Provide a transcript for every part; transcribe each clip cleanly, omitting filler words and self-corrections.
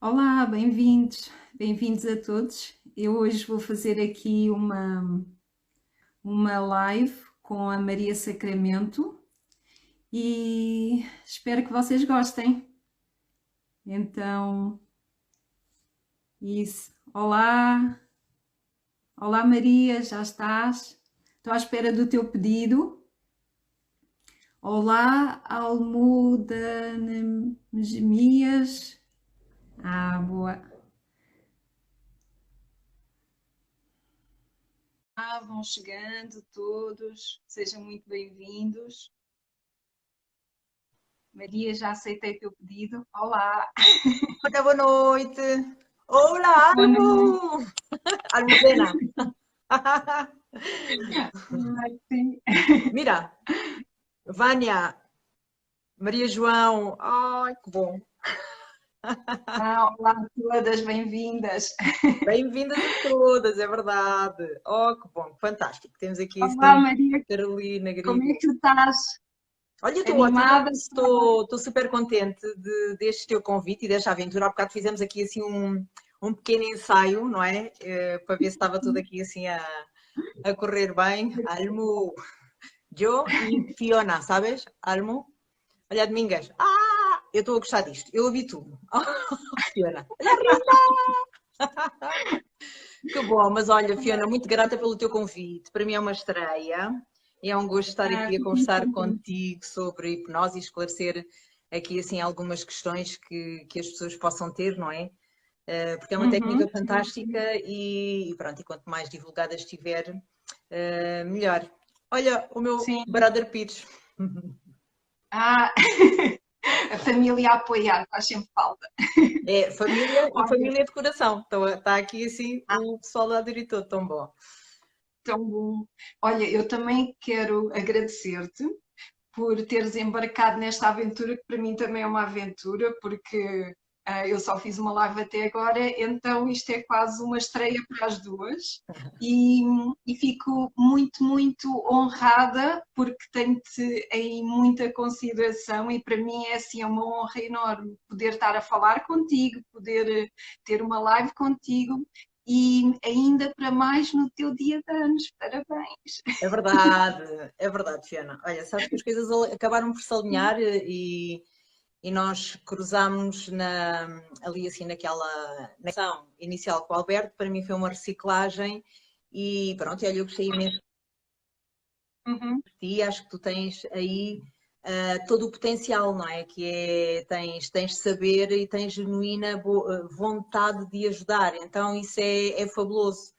Olá, bem-vindos, bem-vindos a todos. Eu hoje vou fazer aqui uma live com a Maria Sacramento e espero que vocês gostem. Então, isso. Olá, olá Maria, já estás? Estou à espera do teu pedido. Olá, Almuda Gemias. Boa. Vão chegando todos, sejam muito bem-vindos. Maria, já aceitei o teu pedido. Olá! Hola, boa noite. Hola, Boa noite. Almu. Almudena. Ai, sim. Mira, Vânia, Maria João. Ai, que bom. Olá a todas, bem-vindas. Bem-vindas a todas, é verdade. Oh, que bom, fantástico. Temos aqui Olá assim Maria, Carolina, como é Grita. que tu estás? Olha, estou ótima, Animada? estou super contente deste teu convite e desta aventura. Há bocado fizemos aqui assim um pequeno ensaio, não é? Para ver se estava tudo aqui assim a correr bem. Almu, eu e Fiona, sabes? Almo. Olha, Domingas. Eu estou a gostar disto. Eu ouvi tudo. Fiona. Olha, Rita. Que bom. Mas olha, Fiona, muito grata pelo teu convite. Para mim é uma estreia. É um gosto estar aqui a Fico muito conversar contente. contigo sobre hipnose e esclarecer aqui assim algumas questões que as pessoas possam ter, não é? Porque é uma técnica Sim, fantástica sim. e pronto, e quanto mais divulgada estiver, melhor. Olha, o meu Sim. brother Pires. Ah, a família a apoiar, faz sempre falta. É família e Olha, família de coração. Então está aqui assim o pessoal da diretor, tão bom. tão bom. Olha, eu também quero agradecer-te por teres embarcado nesta aventura, que para mim também é uma aventura, porque eu só fiz uma live até agora, então isto é quase uma estreia para as duas. E, e fico muito, muito honrada porque tenho-te em muita consideração e para mim é assim é uma honra enorme poder estar a falar contigo, poder ter uma live contigo e ainda para mais no teu dia de anos. Parabéns! É verdade, Fiona. Olha, sabes que as coisas acabaram por se alinhar e nós cruzámos ali assim na ação inicial com o Alberto. Para mim foi uma reciclagem e pronto, olha, eu gostei imenso Uhum. de ti. Acho que tu tens aí todo o potencial, não é? Que é, tens saber e tens genuína vontade de ajudar. Então isso é fabuloso.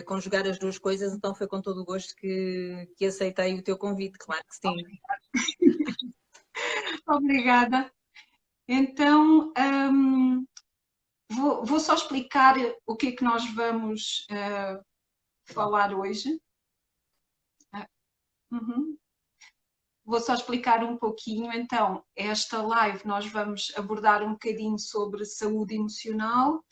Conjugar as duas coisas, então foi com todo o gosto que aceitei o teu convite, claro que sim. Obrigada. Então, vou só explicar o que é que nós vamos falar hoje. Uhum. Vou só explicar um pouquinho. Então, esta live nós vamos abordar um bocadinho sobre saúde emocional,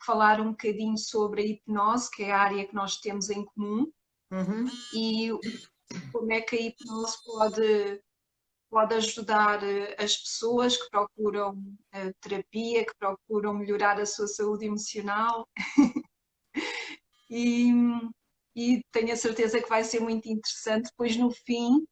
falar um bocadinho sobre a hipnose, que é a área que nós temos em comum, Uhum. e como é que a hipnose pode ajudar as pessoas que procuram terapia, que procuram melhorar a sua saúde emocional e, e tenho a certeza que vai ser muito interessante. Depois, no fim,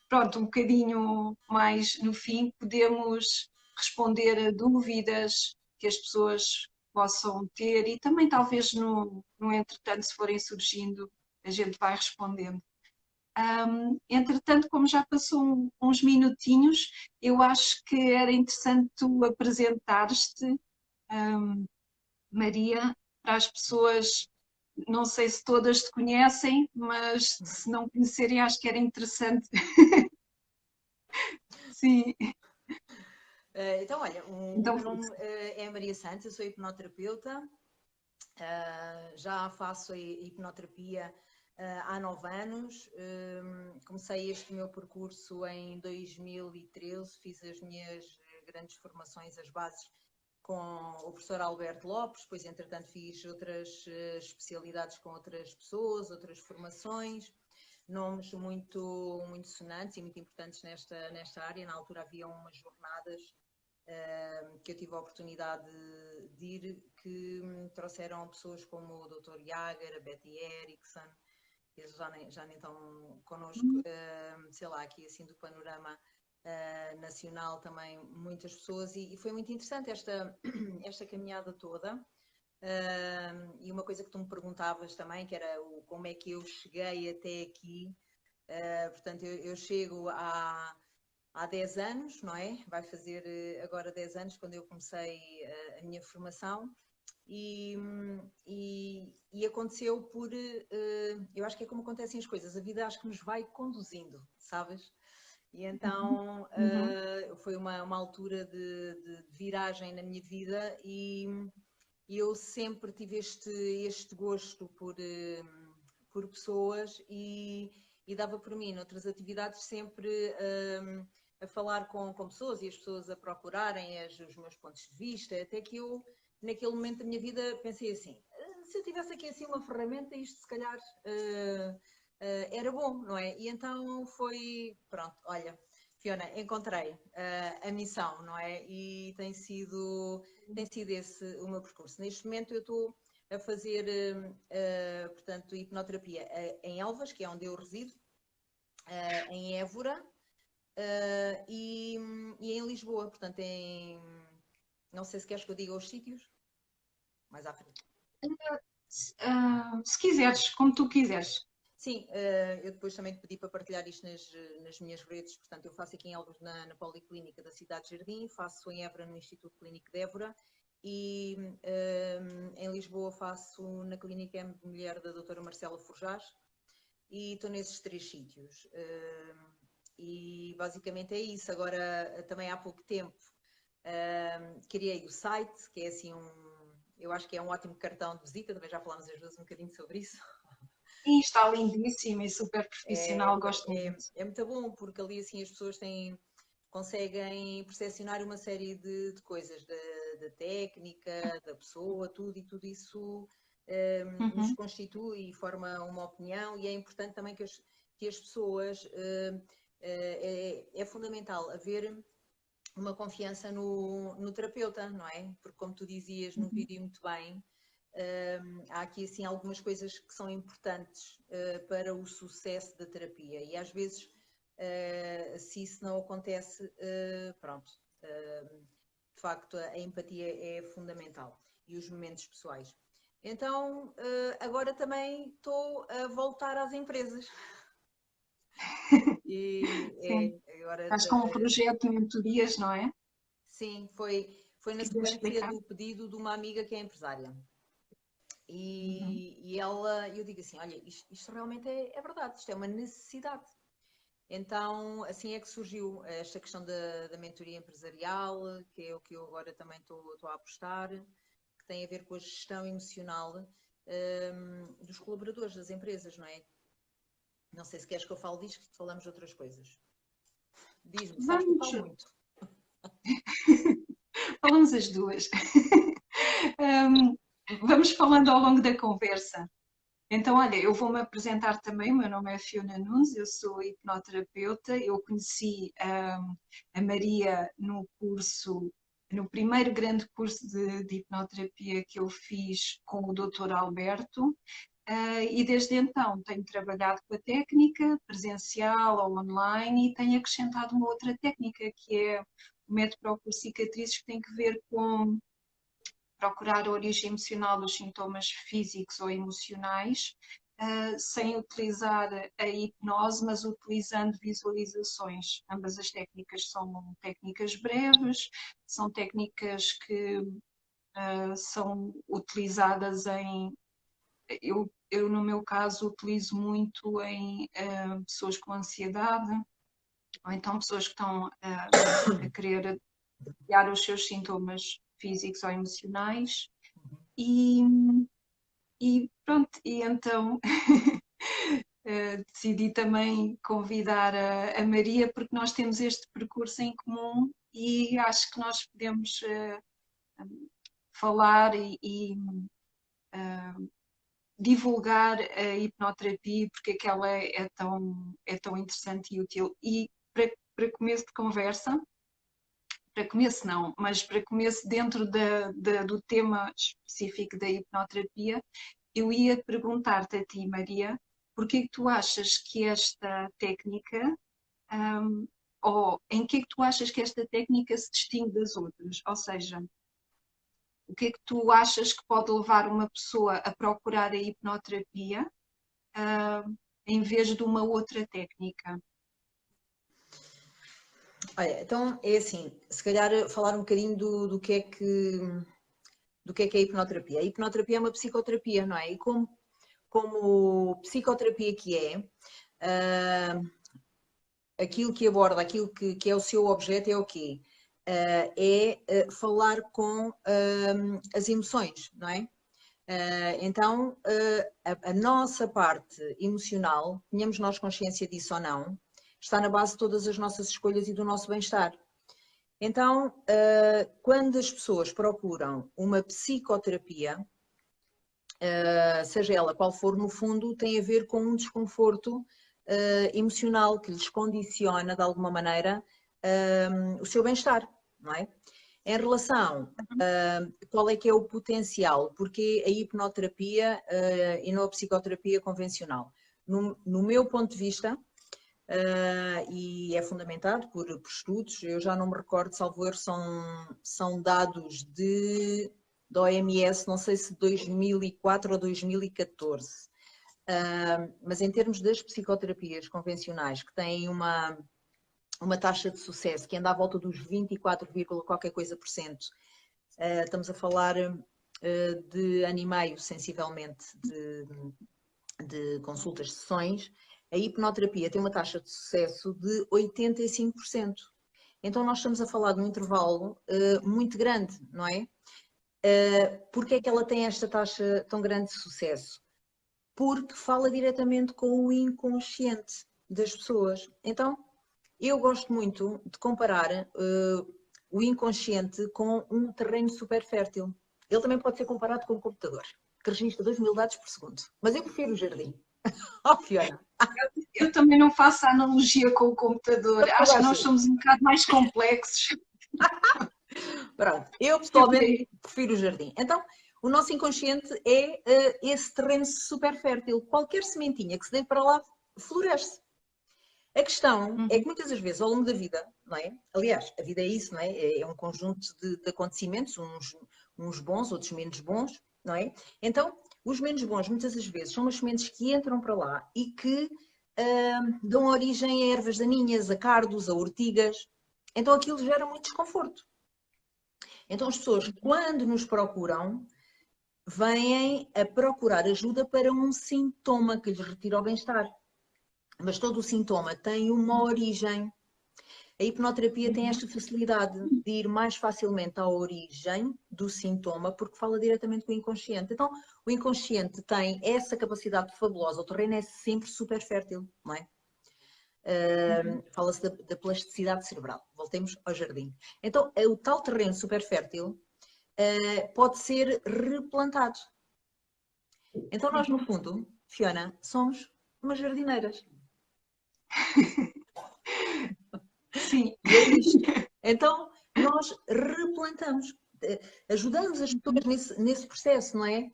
pronto, um bocadinho mais no fim, podemos responder a dúvidas que as pessoas possam ter e também talvez no entretanto, se forem surgindo, a gente vai respondendo. Entretanto, como já passou uns minutinhos, eu acho que era interessante tu apresentares-te, Maria, para as pessoas, não sei se todas te conhecem, mas se não conhecerem, acho que era interessante. Sim, Então, olha, o então meu nome é Maria Santos, eu sou hipnoterapeuta, já faço a hipnoterapia há 9 anos. Comecei este meu percurso em 2013, fiz as minhas grandes formações, as bases, com o professor Alberto Lopes, depois, entretanto, fiz outras especialidades com outras pessoas, outras formações, nomes muito sonantes e muito importantes nesta área. Na altura havia umas jornadas que eu tive a oportunidade de ir, que trouxeram pessoas como o Dr. Jager, a Betty Erickson, eles já nem estão connosco, sei lá, aqui assim do panorama nacional também muitas pessoas, e foi muito interessante esta caminhada toda. E uma coisa que tu me perguntavas também, que era como é que eu cheguei até aqui. Portanto, eu chego há 10 anos, não é? Vai fazer agora 10 anos quando eu comecei a minha formação. E aconteceu por, eu acho que é como acontecem as coisas, a vida acho que nos vai conduzindo, sabes? E então foi uma altura de viragem na minha vida, e eu sempre tive este gosto por pessoas, e dava por mim noutras atividades sempre a falar com pessoas, e as pessoas a procurarem os meus pontos de vista, até que eu naquele momento da minha vida pensei assim, se eu tivesse aqui assim uma ferramenta, isto se calhar era bom, não é? E então foi, pronto, olha, Fiona, encontrei a missão, não é? E tem sido esse o meu percurso. Neste momento eu estou a fazer, portanto, hipnoterapia em Elvas, que é onde eu resido, em Évora, e em Lisboa, portanto, não sei se queres que eu diga os sítios, mais à frente. Se quiseres, como tu quiseres. Sim, eu depois também te pedi para partilhar isto nas minhas redes. Portanto, eu faço aqui em Elvas na Policlínica da Cidade de Jardim, faço em Évora no Instituto Clínico de Évora, e em Lisboa faço na Clínica M de Mulher da doutora Marcela Forjás, e estou nesses 3 sítios. E basicamente é isso. Agora, também há pouco tempo, criei o site, que é assim eu acho que é um ótimo cartão de visita, também já falámos às vezes um bocadinho sobre isso. E está lindíssimo e super profissional, gosto muito. É muito bom, porque ali assim as pessoas conseguem percepcionar uma série de coisas, da técnica, da pessoa, tudo, e tudo isso nos constitui e forma uma opinião, e é importante também que as pessoas, é fundamental haver uma confiança no terapeuta, não é? Porque como tu dizias num vídeo muito bem, há aqui assim algumas coisas que são importantes para o sucesso da terapia, e às vezes se isso não acontece, pronto, de facto a empatia é fundamental, e os momentos pessoais. Então agora também estou a voltar às empresas. Sim. Agora, Estás com um projeto de mentorias, não é? sim, foi na Queria sequência explicar. do pedido de uma amiga que é empresária. E eu digo assim, olha, isto realmente é verdade, isto é uma necessidade. Então, assim é que surgiu esta questão da mentoria empresarial, que é o que eu agora também estou a apostar, que tem a ver com a gestão emocional dos colaboradores das empresas, não é? Não sei se queres que eu fale disto, que falamos de outras coisas. Diz-me, sabes que eu Vamos, falo muito. falamos as duas. Vamos falando ao longo da conversa. Então, olha, eu vou-me apresentar também. O meu nome é Fiona Nunes, eu sou hipnoterapeuta. Eu conheci a Maria no primeiro grande curso de hipnoterapia que eu fiz com o Dr. Alberto. E desde então tenho trabalhado com a técnica presencial ou online, e tenho acrescentado uma outra técnica, que é o método Procure Cicatrizes, que tem que ver com procurar a origem emocional dos sintomas físicos ou emocionais, sem utilizar a hipnose, mas utilizando visualizações. Ambas as técnicas são técnicas breves, são técnicas que são utilizadas eu, no meu caso, utilizo muito em pessoas com ansiedade, ou então pessoas que estão a querer aliviar os seus sintomas físicos ou emocionais. E pronto, e então decidi também convidar a Maria, porque nós temos este percurso em comum, e acho que nós podemos falar e divulgar a hipnoterapia, porque é que ela é tão interessante e útil. E para começo de conversa, para começo não, mas para começo dentro do tema específico da hipnoterapia, eu ia perguntar-te a ti, Maria, porque é que tu achas que esta técnica, ou em que é que tu achas que esta técnica se distingue das outras? Ou seja, o que é que tu achas que pode levar uma pessoa a procurar a hipnoterapia, em vez de uma outra técnica? Olha, então é assim, se calhar falar um bocadinho do que é que é a hipnoterapia. A hipnoterapia é uma psicoterapia, não é? E como psicoterapia que é, aquilo que aborda, aquilo que é o seu objeto é o quê? É falar com as emoções, não é? Então, a nossa parte emocional, tenhamos nós consciência disso ou não, está na base de todas as nossas escolhas e do nosso bem-estar. Então, quando as pessoas procuram uma psicoterapia, seja ela qual for, no fundo, tem a ver com um desconforto emocional que lhes condiciona, de alguma maneira, o seu bem-estar, não é? Em relação a qual é que é o potencial, porque a hipnoterapia e não a psicoterapia convencional. No meu ponto de vista, e é fundamentado por estudos, eu já não me recordo, salvo erro, são dados da OMS, não sei se 2004 ou 2014, mas em termos das psicoterapias convencionais, que têm uma taxa de sucesso que anda à volta dos 24, qualquer coisa por cento, estamos a falar de ano e meio, sensivelmente, de consultas de sessões, a hipnoterapia tem uma taxa de sucesso de 85%. Então nós estamos a falar de um intervalo muito grande, não é? Porque é que ela tem esta taxa tão grande de sucesso? Porque fala diretamente com o inconsciente das pessoas. Então, eu gosto muito de comparar o inconsciente com um terreno super fértil. Ele também pode ser comparado com um computador, que registra 2000 dados por segundo. Mas eu prefiro o jardim. Oh, Fiona. Eu também não faço a analogia com o computador. Eu Acho que gosto. nós somos um bocado mais complexos. Pronto, eu pessoalmente prefiro o jardim. Então, o nosso inconsciente é esse terreno super fértil. Qualquer sementinha que se dê para lá, floresce. A questão é que muitas das vezes, ao longo da vida, não é? Aliás, a vida é isso, não é? É um conjunto de acontecimentos, uns bons, outros menos bons, não é? Então, os menos bons, muitas das vezes, são as sementes que entram para lá e que dão origem a ervas daninhas, a cardos, a ortigas. Então, aquilo gera muito desconforto. Então, as pessoas, quando nos procuram, vêm a procurar ajuda para um sintoma que lhes retira o bem-estar. Mas todo o sintoma tem uma origem. A hipnoterapia tem esta facilidade de ir mais facilmente à origem do sintoma, porque fala diretamente com o inconsciente. Então, o inconsciente tem essa capacidade fabulosa. O terreno é sempre super fértil, não é? Fala-se da plasticidade cerebral. Voltemos ao jardim. Então, o tal terreno super fértil pode ser replantado. Então, nós, no fundo, Fiona, somos umas jardineiras. Sim. E é isto. Então, nós replantamos, ajudamos as pessoas nesse processo, não é?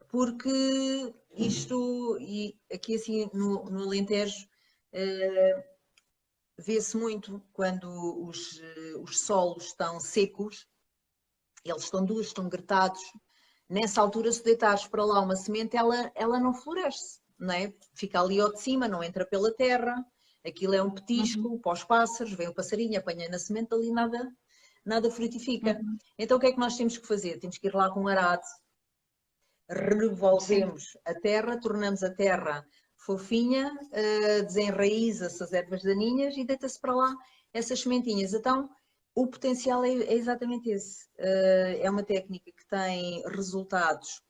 Porque isto, e aqui assim no Alentejo, vê-se muito quando os solos estão secos, eles estão duros, estão gretados. Nessa altura, se deitares para lá uma semente, ela não floresce, não é? Fica ali ao de cima, não entra pela terra. Aquilo é um petisco para os pássaros, vem o passarinho, apanha na semente, ali nada frutifica. Então o que é que nós temos que fazer? Temos que ir lá com um arado, revolvemos a terra, tornamos a terra fofinha, desenraiza-se as ervas daninhas e deita-se para lá essas sementinhas. Então o potencial é exatamente esse. É uma técnica que tem resultados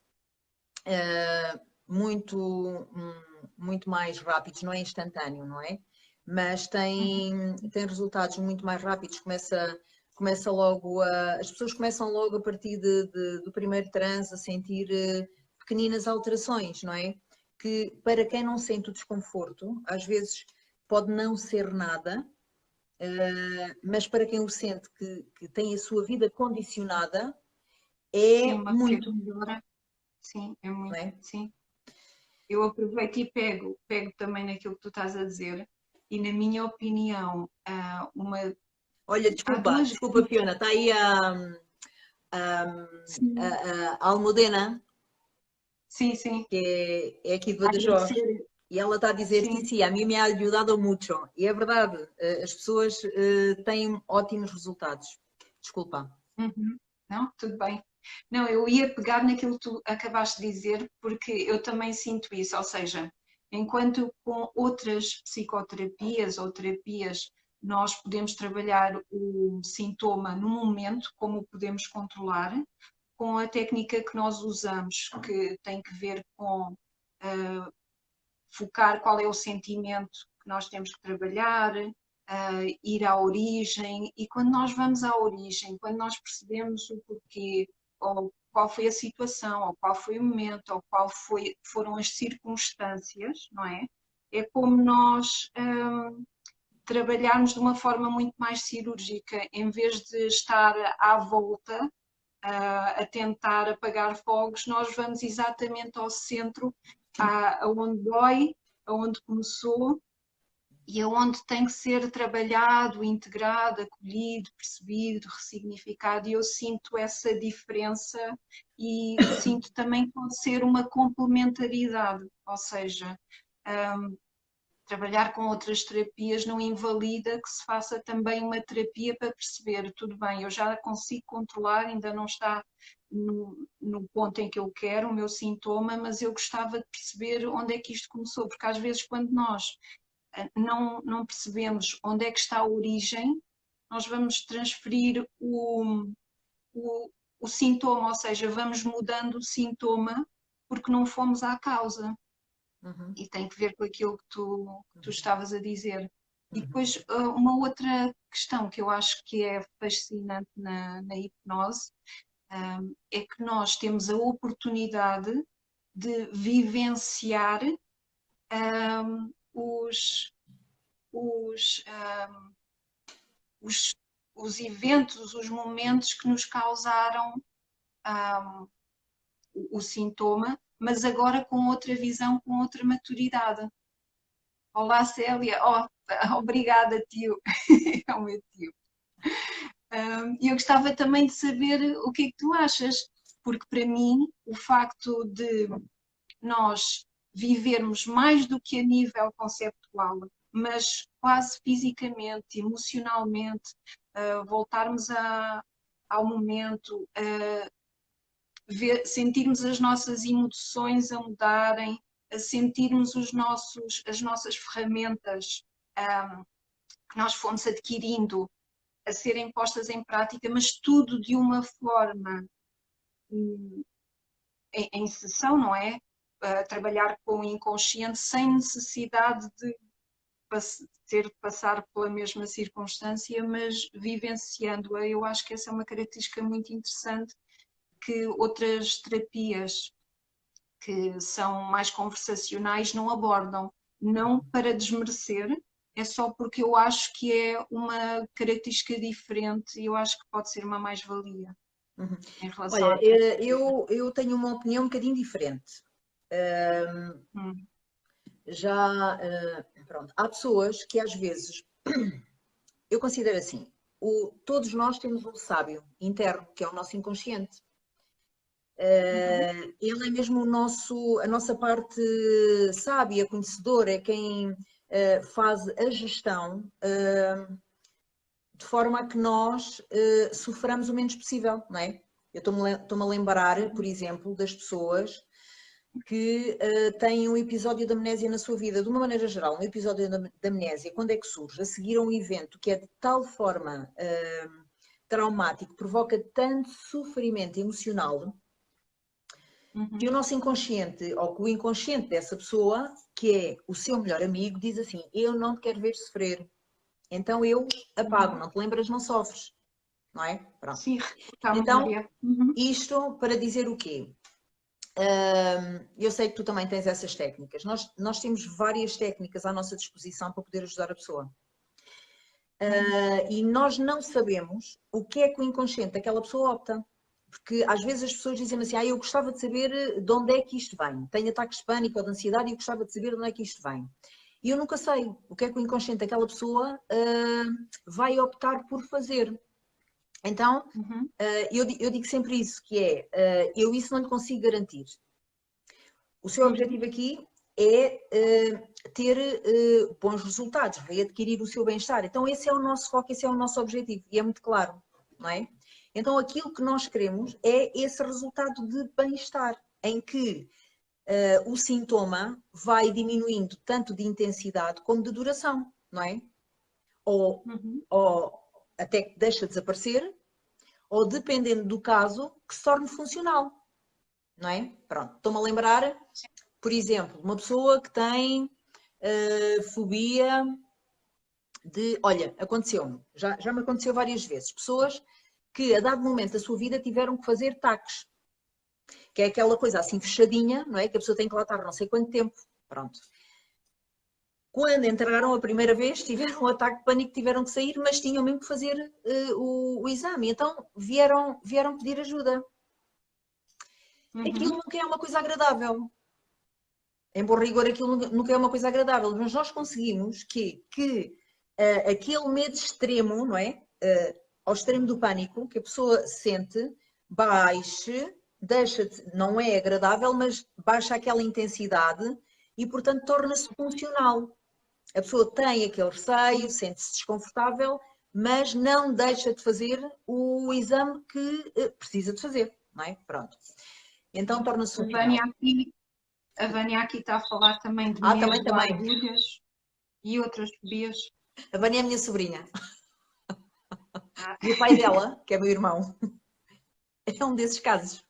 muito mais rápidos, não é instantâneo, não é? Mas tem resultados muito mais rápidos, começa logo as pessoas começam logo a partir do primeiro transe a sentir pequeninas alterações, não é? Que para quem não sente o desconforto, às vezes pode não ser nada, mas para quem o sente que tem a sua vida condicionada, Sim, é uma muito, pequena melhora. Sim, é não muito. é? Sim. Eu aproveito e pego também naquilo que tu estás a dizer, e na minha opinião, Olha, há desculpa, duas. desculpa, Fiona, está aí Sim, a Almudena, sim, sim. que é aqui de Badajoz, Agradecer. e ela está a dizer, sim, Sim. sim, a mim me ha ajudado mucho. E é verdade, as pessoas têm ótimos resultados. Desculpa. Uhum. Não, tudo bem. Não, eu ia pegar naquilo que tu acabaste de dizer, porque eu também sinto isso, ou seja, enquanto com outras psicoterapias ou terapias nós podemos trabalhar o sintoma no momento, como o podemos controlar, com a técnica que nós usamos, que tem que ver com focar qual é o sentimento que nós temos que trabalhar, ir à origem, e quando nós vamos à origem, quando nós percebemos o porquê, ou qual foi a situação, ou qual foi o momento, ou foram as circunstâncias, não é? É como nós trabalharmos de uma forma muito mais cirúrgica, em vez de estar à volta a tentar apagar fogos, nós vamos exatamente ao centro, aonde dói, aonde começou e aonde tem que ser trabalhado, integrado, acolhido, percebido, ressignificado. E eu sinto essa diferença e sinto também que pode ser uma complementaridade, ou seja, trabalhar com outras terapias não invalida que se faça também uma terapia para perceber, tudo bem, eu já consigo controlar, ainda não está no ponto em que eu quero o meu sintoma, mas eu gostava de perceber onde é que isto começou, porque às vezes quando nós não percebemos onde é que está a origem, nós vamos transferir o, o sintoma, ou seja, vamos mudando o sintoma porque não fomos à causa. Uhum, E tem que ver com aquilo que tu uhum, estavas a dizer. E uhum, depois, uma outra questão que eu acho que é fascinante na hipnose, é que nós temos a oportunidade de vivenciar os, os, os, os eventos, os momentos que nos causaram o sintoma, mas agora com outra visão, com outra maturidade. Olá, Célia. Oh, obrigada, tio. É o meu tio. E eu gostava também de saber o que é que tu achas, porque para mim o facto de nós vivermos mais do que a nível conceptual, mas quase fisicamente, emocionalmente, voltarmos ao momento, sentirmos as nossas emoções a mudarem, a sentirmos as nossas ferramentas que nós fomos adquirindo a serem postas em prática, mas tudo de uma forma em sessão, não é? Trabalhar com o inconsciente sem necessidade de ter que passar pela mesma circunstância, mas vivenciando-a. Eu acho que essa é uma característica muito interessante que outras terapias que são mais conversacionais não abordam. Não para desmerecer, é só porque eu acho que é uma característica diferente e eu acho que pode ser uma mais-valia uhum. em relação Olha, à terapia. eu tenho uma opinião um bocadinho diferente. Hum, Pronto, há pessoas que às vezes, eu considero assim, todos nós temos um sábio interno, que é o nosso inconsciente. uhum, Ele é mesmo a nossa parte sábia, conhecedora, é quem faz a gestão de forma a que nós soframos o menos possível, não é? Eu estou-me a lembrar, por exemplo, das pessoas que têm um episódio de amnésia na sua vida, de uma maneira geral, um episódio de amnésia, quando é que surge? A seguir a um evento que é de tal forma traumático, provoca tanto sofrimento emocional, que o uhum, nosso inconsciente, ou que o inconsciente dessa pessoa, que é o seu melhor amigo, diz assim: eu não te quero ver sofrer, então eu apago, uhum. não te lembras, não sofres, não é? Pronto. Sim, está a Então, memória. Uhum, isto para dizer o quê? Eu sei que tu também tens essas técnicas. Nós temos várias técnicas à nossa disposição para poder ajudar a pessoa. E nós não sabemos o que é que o inconsciente daquela pessoa opta. Porque às vezes as pessoas dizem assim, eu gostava de saber de onde é que isto vem. Tenho ataques de pânico ou de ansiedade e eu gostava de saber de onde é que isto vem. E eu nunca sei o que é que o inconsciente daquela pessoa vai optar por fazer. Então, eu digo sempre isso, que é, eu isso não lhe consigo garantir. O seu objetivo aqui é ter bons resultados, readquirir o seu bem-estar. Então esse é o nosso foco, esse é o nosso objetivo e é muito claro, não é? Então aquilo que nós queremos é esse resultado de bem-estar, em que o sintoma vai diminuindo tanto de intensidade como de duração, não é? Ou até que deixa de desaparecer, ou dependendo do caso, que se torne funcional, não é? Pronto, estou-me a lembrar, por exemplo, uma pessoa que tem fobia de... Olha, aconteceu-me, já me aconteceu várias vezes, pessoas que a dado momento da sua vida tiveram que fazer taques, que é aquela coisa assim fechadinha, não é? Que a pessoa tem que lá estar não sei quanto tempo, pronto. Quando entraram a primeira vez, tiveram um ataque de pânico, tiveram que sair, mas tinham mesmo que fazer o exame. Então vieram pedir ajuda. Aquilo nunca é uma coisa agradável. Em bom rigor, aquilo nunca é uma coisa agradável, mas nós conseguimos que aquele medo extremo, não é? Ao extremo do pânico, que a pessoa sente, baixe, não é agradável, mas baixa aquela intensidade e, portanto, torna-se funcional. A pessoa tem aquele receio, sente-se desconfortável, mas não deixa de fazer o exame que precisa de fazer, não é? Pronto. Então torna-se funcional. A Vânia aqui está a falar também de medo de agulhas e outras fobias. A Vânia é a minha sobrinha. E o pai dela, que é meu irmão, é um desses casos.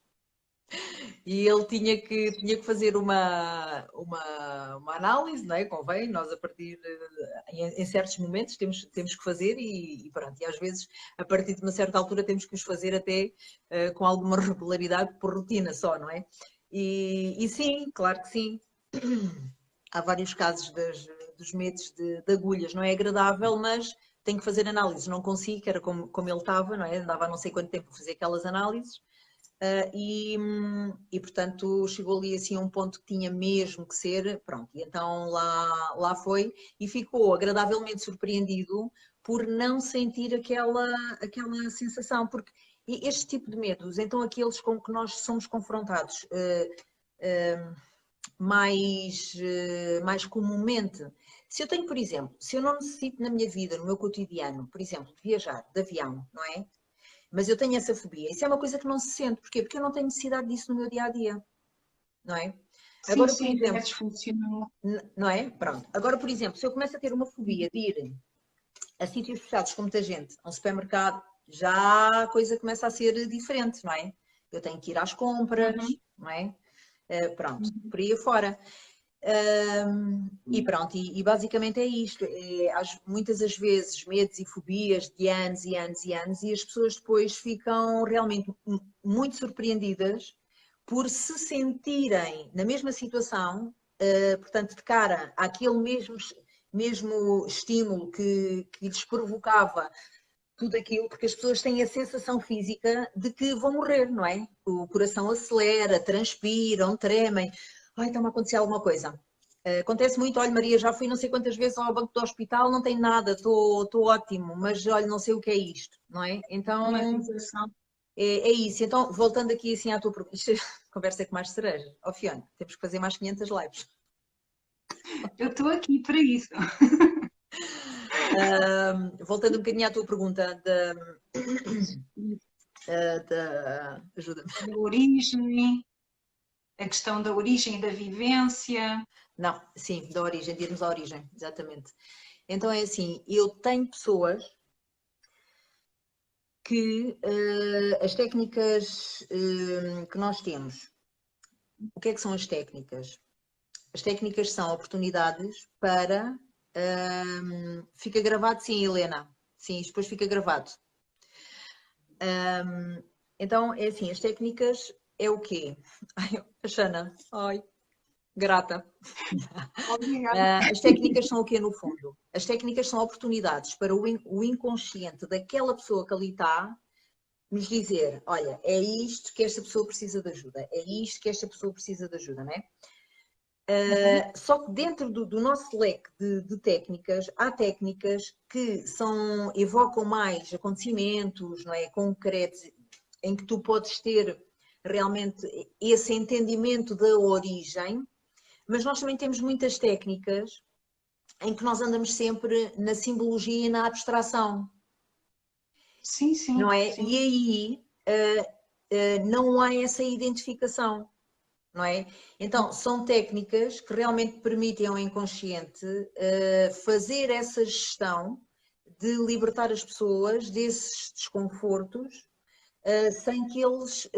E ele tinha que fazer uma análise, não é? Convém, nós a partir, em certos momentos temos que fazer e pronto. E às vezes, a partir de uma certa altura, temos que os fazer até com alguma regularidade, por rotina só, não é? E sim, claro que sim. Há vários casos dos medos de agulhas. Não é agradável, mas tenho que fazer análises. Não consigo, era como ele estava, não é? Andava há não sei quanto tempo a fazer aquelas análises. E portanto chegou ali assim a um ponto que tinha mesmo que ser, pronto, e então lá foi e ficou agradavelmente surpreendido por não sentir aquela sensação, porque este tipo de medos, então aqueles com que nós somos confrontados mais comumente, se eu tenho, por exemplo, se eu não necessito na minha vida, no meu cotidiano, por exemplo, de viajar de avião, não é? Mas eu tenho essa fobia. Isso é uma coisa que não se sente. Porquê? Porque eu não tenho necessidade disso no meu dia-a-dia. Não é? Sim, agora, sim, por exemplo, não é? Pronto. Agora, por exemplo, se eu começo a ter uma fobia de ir a sítios fechados com muita gente, a um supermercado, já a coisa começa a ser diferente, não é? Eu tenho que ir às compras, não é? Pronto, por aí afora. E pronto, e basicamente é isto. Muitas das vezes medos e fobias de anos e anos e anos, e as pessoas depois ficam realmente muito surpreendidas por se sentirem na mesma situação, portanto, de cara àquele mesmo estímulo que lhes provocava tudo aquilo, porque as pessoas têm a sensação física de que vão morrer, não é? O coração acelera, transpiram, tremem. Ai, está-me a acontecer alguma coisa. Acontece muito, olha Maria, já fui não sei quantas vezes ao banco do hospital, não tem nada, estou ótimo, mas olha, não sei o que é isto, não é? Então, é isso. Então, voltando aqui assim à tua pergunta, isto é conversa com mais cereja. Ó Fiona, temos que fazer mais 500 lives. Eu estou aqui para isso. Voltando um bocadinho à tua pergunta ajuda-me. Da origem, a questão da origem e da vivência. Não, sim, da origem, de irmos à origem, exatamente. Então é assim, eu tenho pessoas que as técnicas que nós temos, o que é que são as técnicas? As técnicas são oportunidades para... fica gravado, sim, Helena. Sim, depois fica gravado. Então, é assim, as técnicas é o quê? Ai, a Xana, ai. Grata. Obrigada. As técnicas são o quê, no fundo? As técnicas são oportunidades para o inconsciente daquela pessoa que ali está nos dizer, olha, é isto que esta pessoa precisa de ajuda, é isto que esta pessoa precisa de ajuda, não é? Só que dentro do nosso leque de técnicas, há técnicas que evocam mais acontecimentos, não é? Concretos, em que tu podes ter realmente esse entendimento da origem, mas nós também temos muitas técnicas em que nós andamos sempre na simbologia e na abstração, Sim, sim, não é? sim. E aí não há essa identificação, não é? Então, são técnicas que realmente permitem ao inconsciente fazer essa gestão de libertar as pessoas desses desconfortos sem que eles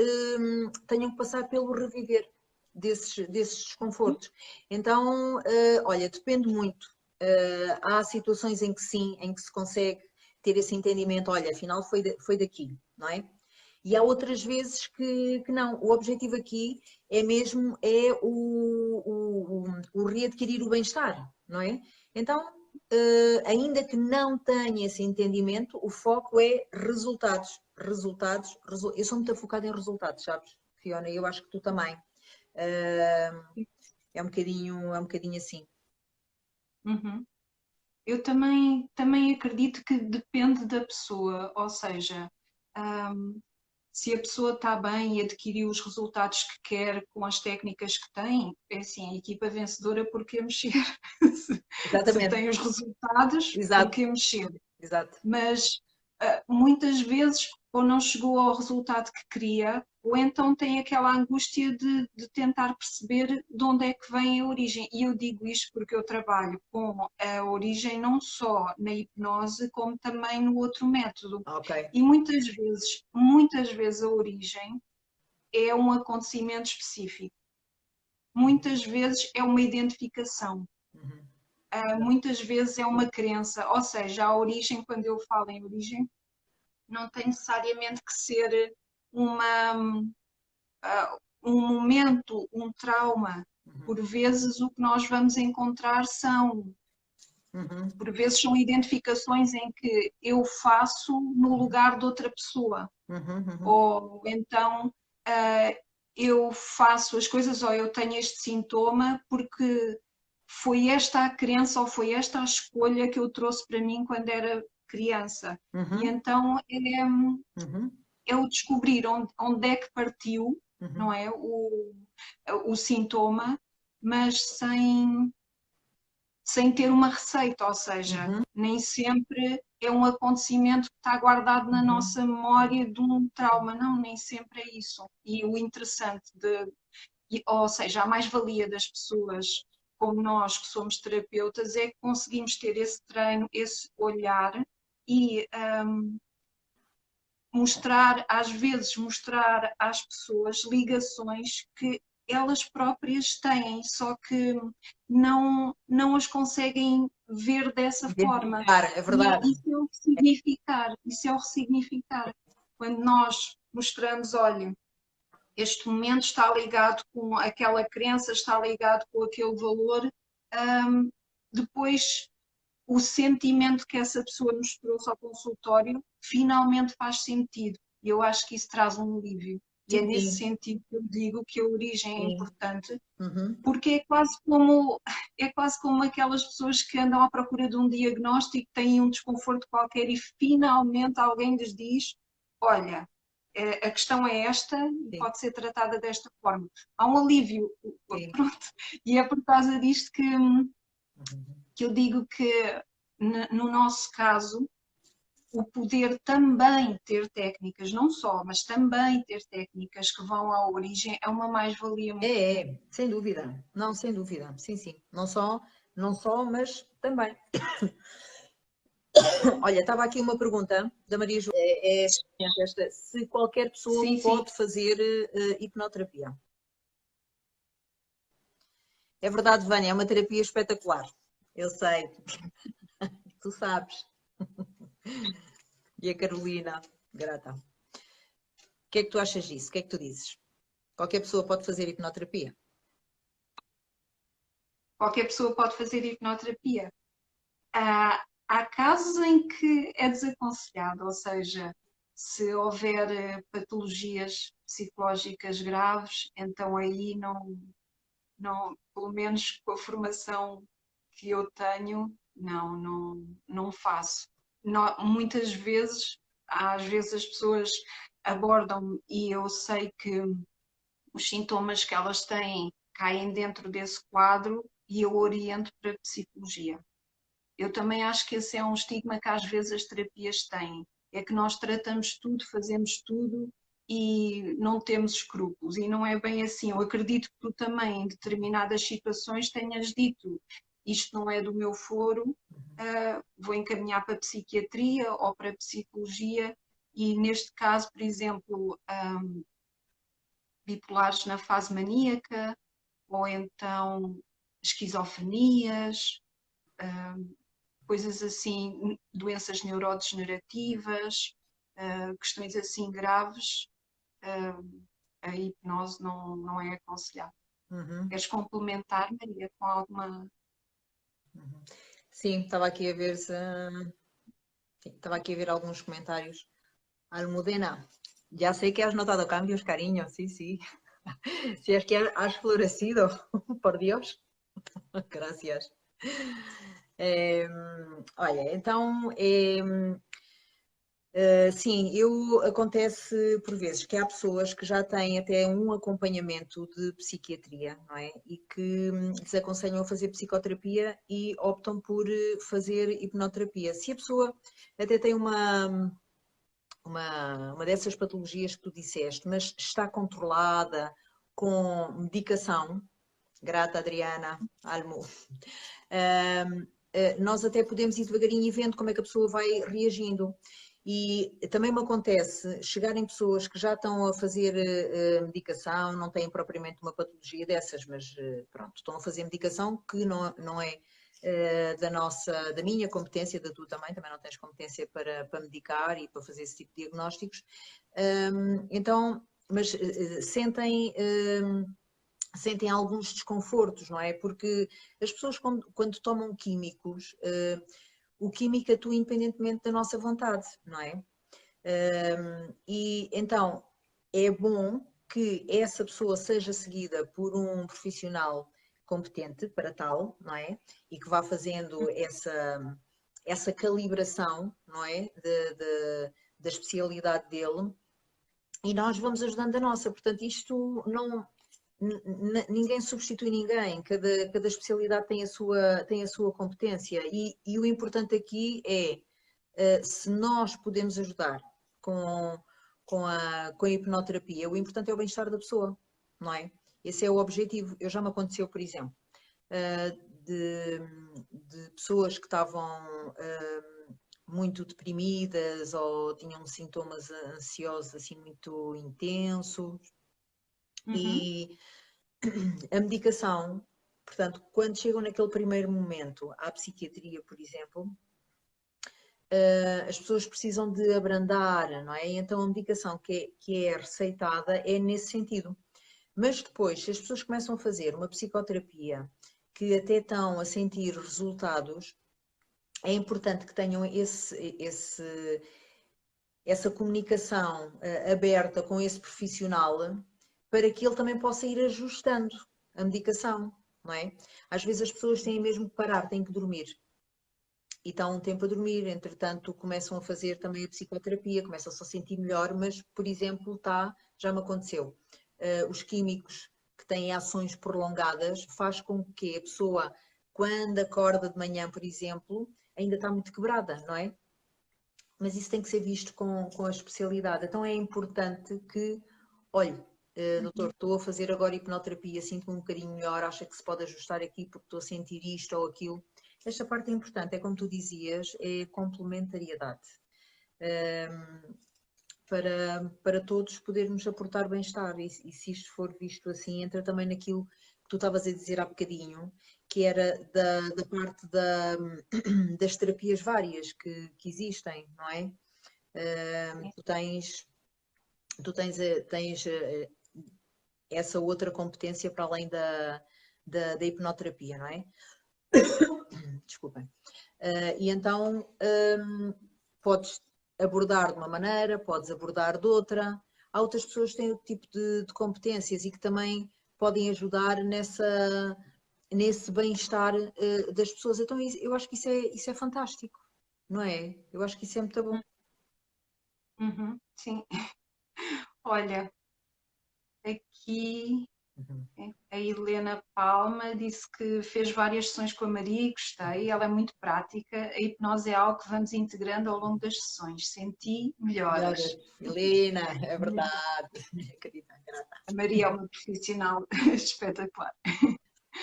tenham que passar pelo reviver desses desconfortos. Então, olha, depende muito. Há situações em que sim, em que se consegue ter esse entendimento, olha, afinal foi daqui, não é? E há outras vezes que não. O objetivo aqui é mesmo o readquirir o bem-estar, não é? Então, ainda que não tenha esse entendimento, o foco é resultados. Eu sou muito focada em resultados, sabes, Fiona? Eu acho que tu também. É um bocadinho assim. Uhum. Eu também acredito que depende da pessoa, ou seja, se a pessoa está bem e adquiriu os resultados que quer com as técnicas que tem, é assim, a equipa vencedora por que mexer? Se Exatamente. tem os resultados, por Exato. que mexer? Exato. Mas muitas vezes ou não chegou ao resultado que queria, ou então tem aquela angústia de tentar perceber de onde é que vem a origem. E eu digo isto porque eu trabalho com a origem não só na hipnose, como também no outro método. Ok. E muitas vezes a origem é um acontecimento específico. Muitas vezes é uma identificação. Uhum. Muitas vezes é uma crença. Ou seja, a origem, quando eu falo em origem, não tem necessariamente que ser uma, um momento, um trauma. Uhum. Por vezes o que nós vamos encontrar Uhum. por vezes são identificações em que eu faço no lugar de outra pessoa. Uhum. Uhum. Ou então eu faço as coisas ou eu tenho este sintoma porque foi esta a crença ou foi esta a escolha que eu trouxe para mim quando era criança. E Uhum. então Uhum. é o descobrir onde é que partiu, não Uhum. é? O sintoma, mas sem ter uma receita, ou seja, Uhum. nem sempre é um acontecimento que está guardado na Uhum. nossa memória de um trauma, não, nem sempre é isso. E o interessante ou seja, a mais-valia das pessoas como nós que somos terapeutas é que conseguimos ter esse treino, esse olhar e às vezes mostrar às pessoas ligações que elas próprias têm, só que não as conseguem ver dessa forma. Identificar, é E verdade. isso é o significar, isso é o significar. Quando nós mostramos, olha, este momento está ligado com aquela crença, está ligado com aquele valor, depois o sentimento que essa pessoa nos trouxe ao consultório finalmente faz sentido. E eu acho que isso traz um alívio. E é Sim, nesse sim. sentido que eu digo que a origem é Sim. importante, Uhum. porque é quase como aquelas pessoas que andam à procura de um diagnóstico, têm um desconforto qualquer e finalmente alguém lhes diz, olha, a questão é esta e Sim, pode ser tratada desta forma. Há um alívio, sim. pronto, e é por causa disto Uhum. que eu digo que no nosso caso o poder também ter técnicas, não só, mas também ter técnicas que vão à origem é uma mais-valia muito grande. Sem dúvida. Não, sem dúvida. Sim, sim. Não só, mas também. Olha, estava aqui uma pergunta da Maria João. É esta, se qualquer pessoa Sim, sim. pode fazer hipnoterapia. É verdade, Vânia, é uma terapia espetacular. Eu sei, tu sabes. E a Carolina, grata. O que é que tu achas disso? O que é que tu dizes? Qualquer pessoa pode fazer hipnoterapia? qualquer pessoa pode fazer hipnoterapia. Há casos em que é desaconselhado, ou seja, se houver patologias psicológicas graves, então aí não, pelo menos com a formação que eu tenho, não faço. Muitas vezes, às vezes as pessoas abordam e eu sei que os sintomas que elas têm caem dentro desse quadro e eu oriento para a psicologia. Eu também acho que esse é um estigma que às vezes as terapias têm. É que nós tratamos tudo, fazemos tudo e não temos escrúpulos. E não é bem assim. Eu acredito que tu também, em determinadas situações, tenhas dito isto não é do meu foro, vou encaminhar para a psiquiatria ou para a psicologia. E neste caso, por exemplo, bipolares na fase maníaca, ou então esquizofrenias, coisas assim, doenças neurodegenerativas, questões assim graves, a hipnose não é aconselhável. Queres complementar, Maria, com alguma... Sim, estava aqui a ver se... Sim, estava aqui a ver alguns comentários. Almudena, ya sé que has notado cambios, cariño, sí, sí. Si es que has florecido, por Dios. Gracias. Olha, então, sim, acontece por vezes que há pessoas que já têm até um acompanhamento de psiquiatria, não é? E que desaconselham a fazer psicoterapia e optam por fazer hipnoterapia. Se a pessoa até tem uma dessas patologias que tu disseste, mas está controlada com medicação, grata Adriana, Almo, nós até podemos ir devagarinho e vendo como é que a pessoa vai reagindo. E também me acontece chegarem pessoas que já estão a fazer medicação, não têm propriamente uma patologia dessas, mas pronto, estão a fazer medicação que não é da minha competência, da tua também não tens competência para medicar e para fazer esse tipo de diagnósticos. Então, mas sentem alguns desconfortos, não é? Porque as pessoas quando tomam químicos, o químico atua independentemente da nossa vontade, não é? E então é bom que essa pessoa seja seguida por um profissional competente para tal, não é? E que vá fazendo essa calibração, não é? Da especialidade dele e nós vamos ajudando a nossa. Portanto, isto não. Ninguém substitui ninguém, cada especialidade tem a sua competência e o importante aqui é se nós podemos ajudar com a hipnoterapia, o importante é o bem-estar da pessoa, não é? Esse é o objetivo. Já me aconteceu, por exemplo, de pessoas que estavam muito deprimidas ou tinham sintomas ansiosos assim muito intensos. E a medicação, portanto, quando chegam naquele primeiro momento à psiquiatria, por exemplo, as pessoas precisam de abrandar, não é? Então a medicação que é receitada é nesse sentido. Mas depois, se as pessoas começam a fazer uma psicoterapia que até estão a sentir resultados, é importante que tenham essa comunicação aberta com esse profissional para que ele também possa ir ajustando a medicação, não é? Às vezes as pessoas têm mesmo que parar, têm que dormir. E estão um tempo a dormir, entretanto começam a fazer também a psicoterapia, começam-se a sentir melhor, mas, por exemplo, já me aconteceu, os químicos que têm ações prolongadas faz com que a pessoa, quando acorda de manhã, por exemplo, ainda está muito quebrada, não é? Mas isso tem que ser visto com a especialidade. Então é importante que, olhe, doutor, estou a fazer agora hipnoterapia, sinto-me um bocadinho melhor, acha que se pode ajustar aqui porque estou a sentir isto ou aquilo. Esta parte é importante, é como tu dizias, é complementariedade. Para todos podermos aportar bem-estar e se isto for visto assim, entra também naquilo que tu estavas a dizer há bocadinho, que era da parte das terapias várias que existem, não é? Tu tens essa outra competência para além da hipnoterapia, não é? Desculpem. E então podes abordar de uma maneira, podes abordar de outra. Há outras pessoas que têm outro tipo de competências e que também podem ajudar nesse bem-estar das pessoas. Então eu acho que isso é fantástico, não é? Eu acho que isso é muito bom. Uhum, sim. Olha, aqui a Helena Palma disse que fez várias sessões com a Maria e gostei. Ela é muito prática. A hipnose é algo que vamos integrando ao longo das sessões. Senti melhoras. Helena, é verdade. Querida, A Maria é uma profissional espetacular.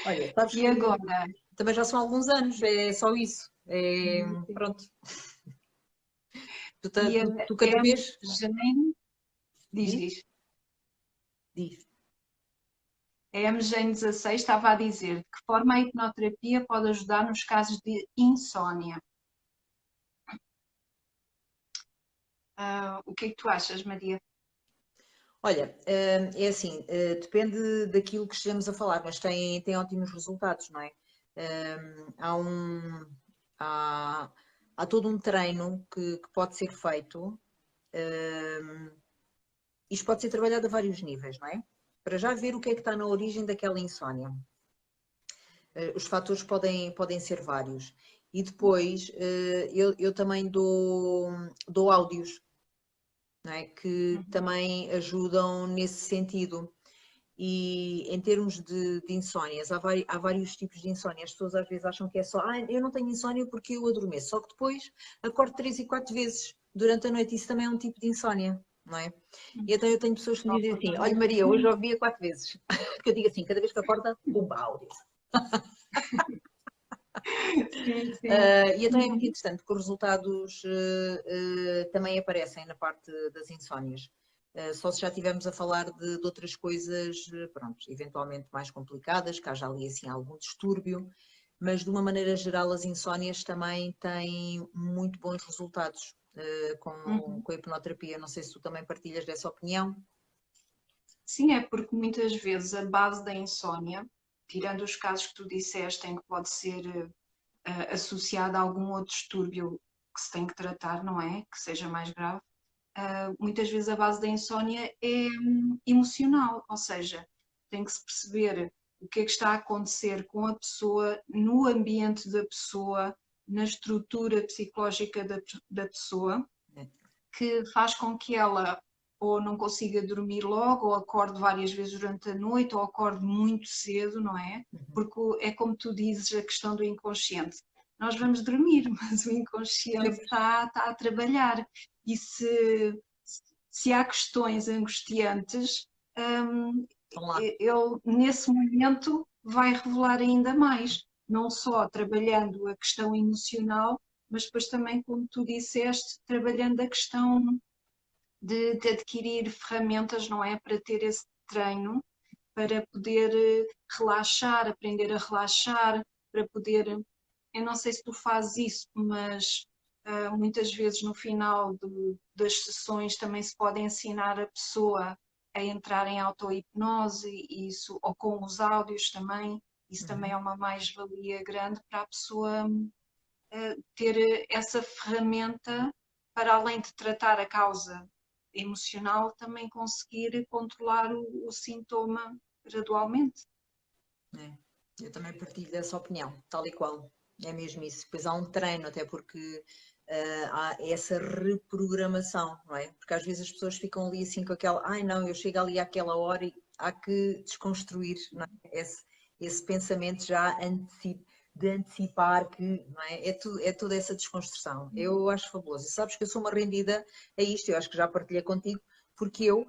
olha, sabes E que agora? também já são alguns anos, é só isso. Pronto. E a Tu cada vez. Jane, diz, Diz? diz. Diz. A MGN16 estava a dizer de que forma a hipnoterapia pode ajudar nos casos de insónia. O que é que tu achas, Maria? Olha, é assim, depende daquilo que estejamos a falar, mas tem ótimos resultados, não é? Há um, há, há todo um treino que pode ser feito. Isto pode ser trabalhado a vários níveis, não é? Para já ver o que é que está na origem daquela insónia. Os fatores podem ser vários. E depois eu também dou áudios, não é? Que também ajudam nesse sentido. E em termos de insónias, há vários tipos de insónia. As pessoas às vezes acham que é só, eu não tenho insónia porque eu adormeço. Só que depois acordo 3 e 4 vezes durante a noite. Isso também é um tipo de insónia, não é? E então eu tenho pessoas que me dizem assim, olha Maria, hoje ouvia 4 vezes. Que eu digo assim, cada vez que acorda, pumba, áudio. Sim, sim. E então é muito interessante porque os resultados também aparecem na parte das insónias. Só se já estivermos a falar de outras coisas, pronto, eventualmente mais complicadas, que haja ali assim algum distúrbio, mas de uma maneira geral as insónias também têm muito bons resultados com a hipnoterapia. Não sei se tu também partilhas dessa opinião. Sim, é porque muitas vezes a base da insónia, tirando os casos que tu disseste em que pode ser associado a algum outro distúrbio que se tem que tratar, não é? Que seja mais grave, muitas vezes a base da insónia é emocional, ou seja, tem que se perceber o que é que está a acontecer com a pessoa, no ambiente da pessoa, na estrutura psicológica da pessoa, que faz com que ela ou não consiga dormir logo, ou acorde várias vezes durante a noite, ou acorde muito cedo, não é? Porque é como tu dizes, a questão do inconsciente. Nós vamos dormir, mas o inconsciente está a trabalhar. E se há questões angustiantes, ele nesse momento vai revelar ainda mais, não só trabalhando a questão emocional, mas depois também, como tu disseste, trabalhando a questão de adquirir ferramentas, não é? Para ter esse treino, para poder relaxar, aprender a relaxar, para poder. Eu não sei se tu fazes isso, mas muitas vezes no final das sessões também se pode ensinar a pessoa a entrar em auto-hipnose, isso, ou com os áudios também. Isso também é uma mais-valia grande para a pessoa ter essa ferramenta para além de tratar a causa emocional, também conseguir controlar o sintoma gradualmente. Eu também partilho dessa opinião, tal e qual. É mesmo isso. Depois há um treino, até porque há essa reprogramação, não é? Porque às vezes as pessoas ficam ali assim com aquela, não, eu chego ali àquela hora e há que desconstruir, não é? Esse pensamento já de antecipar que, não é? É toda essa desconstrução. Eu acho fabuloso. E sabes que eu sou uma rendida a isto, eu acho que já partilhei contigo, porque eu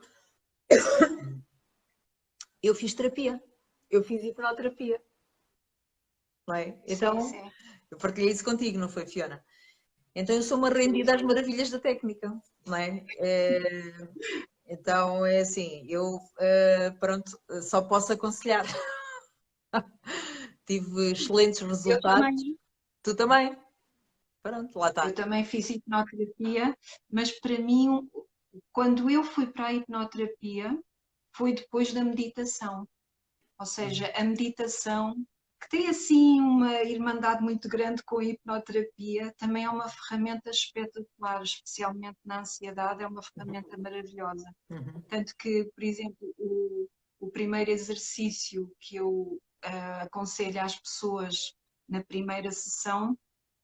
fiz terapia, eu fiz hipnoterapia, não é? Sim, Então, sim. eu partilhei isso contigo, não foi, Fiona? Então eu sou uma rendida às maravilhas da técnica, não é? Então é assim, eu pronto, só posso aconselhar. Tive excelentes Eu resultados. também, Tu também? Pronto, lá eu está. também fiz hipnoterapia, mas para mim, quando eu fui para a hipnoterapia, foi depois da meditação. Ou seja, a meditação, que tem assim uma irmandade muito grande com a hipnoterapia, também é uma ferramenta espetacular, especialmente na ansiedade, é uma ferramenta maravilhosa. Tanto que, por exemplo, o primeiro exercício que eu aconselho às pessoas na primeira sessão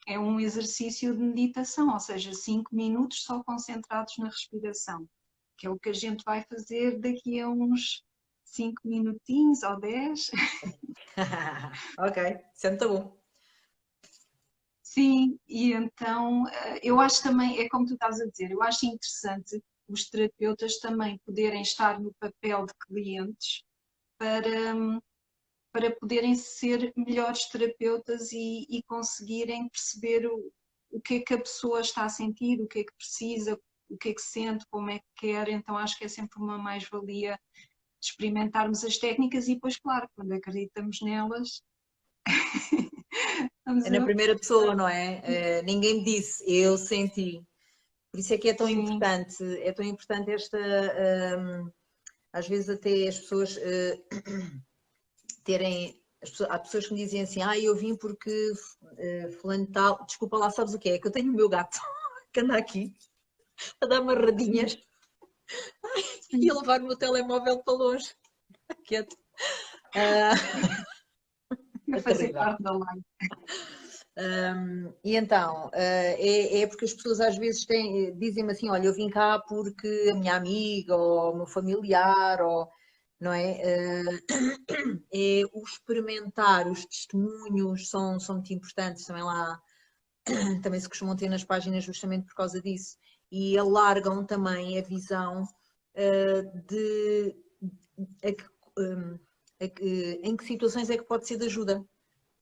é um exercício de meditação, ou seja, 5 minutos só concentrados na respiração, que é o que a gente vai fazer daqui a uns 5 minutinhos ou 10. Ok, isso é muito bom. Sim, e então eu acho também, é como tu estás a dizer, eu acho interessante os terapeutas também poderem estar no papel de clientes para poderem ser melhores terapeutas e conseguirem perceber o que é que a pessoa está a sentir, o que é que precisa, o que é que sente, como é que quer. Então acho que é sempre uma mais-valia experimentarmos as técnicas e depois, claro, quando acreditamos nelas, vamos É na a... primeira pessoa, não é? Ninguém me disse, eu senti. Por isso é que Sim, é tão importante esta, às vezes até as pessoas terem, há pessoas que me dizem assim, eu vim porque fulano tal, desculpa lá, sabes o que é? Que eu tenho o meu gato que anda aqui a dar sim, marradinhas e a sim. levar o meu telemóvel para longe. Quieto. Ah, A é fazer terrível. parte da live. E então, é porque as pessoas às vezes dizem-me assim, olha, eu vim cá porque a minha amiga ou o meu familiar, ou, não é? É o experimentar, os testemunhos são muito importantes, também lá, também se costumam ter nas páginas justamente por causa disso. E alargam também a visão de a que, em que situações é que pode ser de ajuda,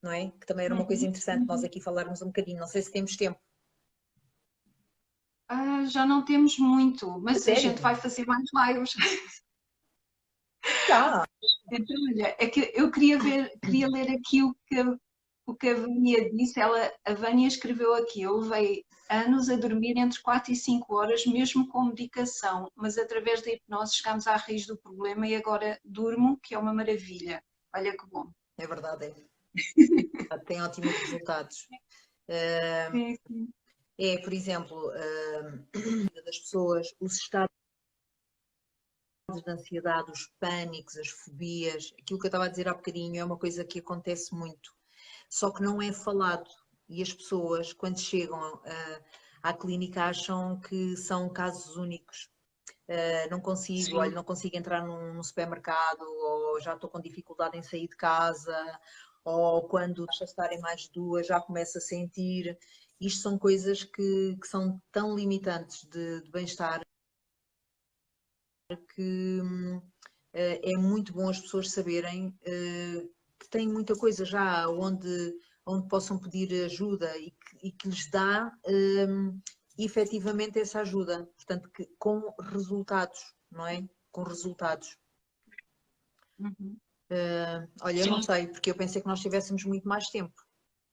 não é? Que também era uma coisa Uhum, interessante nós uhum. aqui falarmos um bocadinho. Não sei se temos tempo. Já não temos muito, A mas a gente sério? vai fazer mais lives. Já. Então, olha, é que eu queria ler aqui o que a Vânia disse. A Vânia escreveu aqui: eu levei anos a dormir entre 4 e 5 horas, mesmo com medicação, mas através da hipnose chegámos à raiz do problema e agora durmo, que é uma maravilha. Olha que bom. É verdade, tem ótimos resultados. Sim, sim. É, por exemplo, das pessoas, os estados de ansiedade, os pânicos, as fobias, aquilo que eu estava a dizer há bocadinho é uma coisa que acontece muito, só que não é falado. E as pessoas, quando chegam à clínica, acham que são casos únicos. Não consigo, olha, Sim. não consigo entrar num supermercado, ou já estou com dificuldade em sair de casa, ou quando deixa estarem mais de duas já começo a sentir. Isto são coisas que são tão limitantes de bem-estar que é muito bom as pessoas saberem que têm muita coisa já onde possam pedir ajuda e que lhes dá efetivamente essa ajuda, portanto, com resultados, não é? Com resultados. Uhum. Olha, eu não Sim, sei, porque eu pensei que nós tivéssemos muito mais tempo.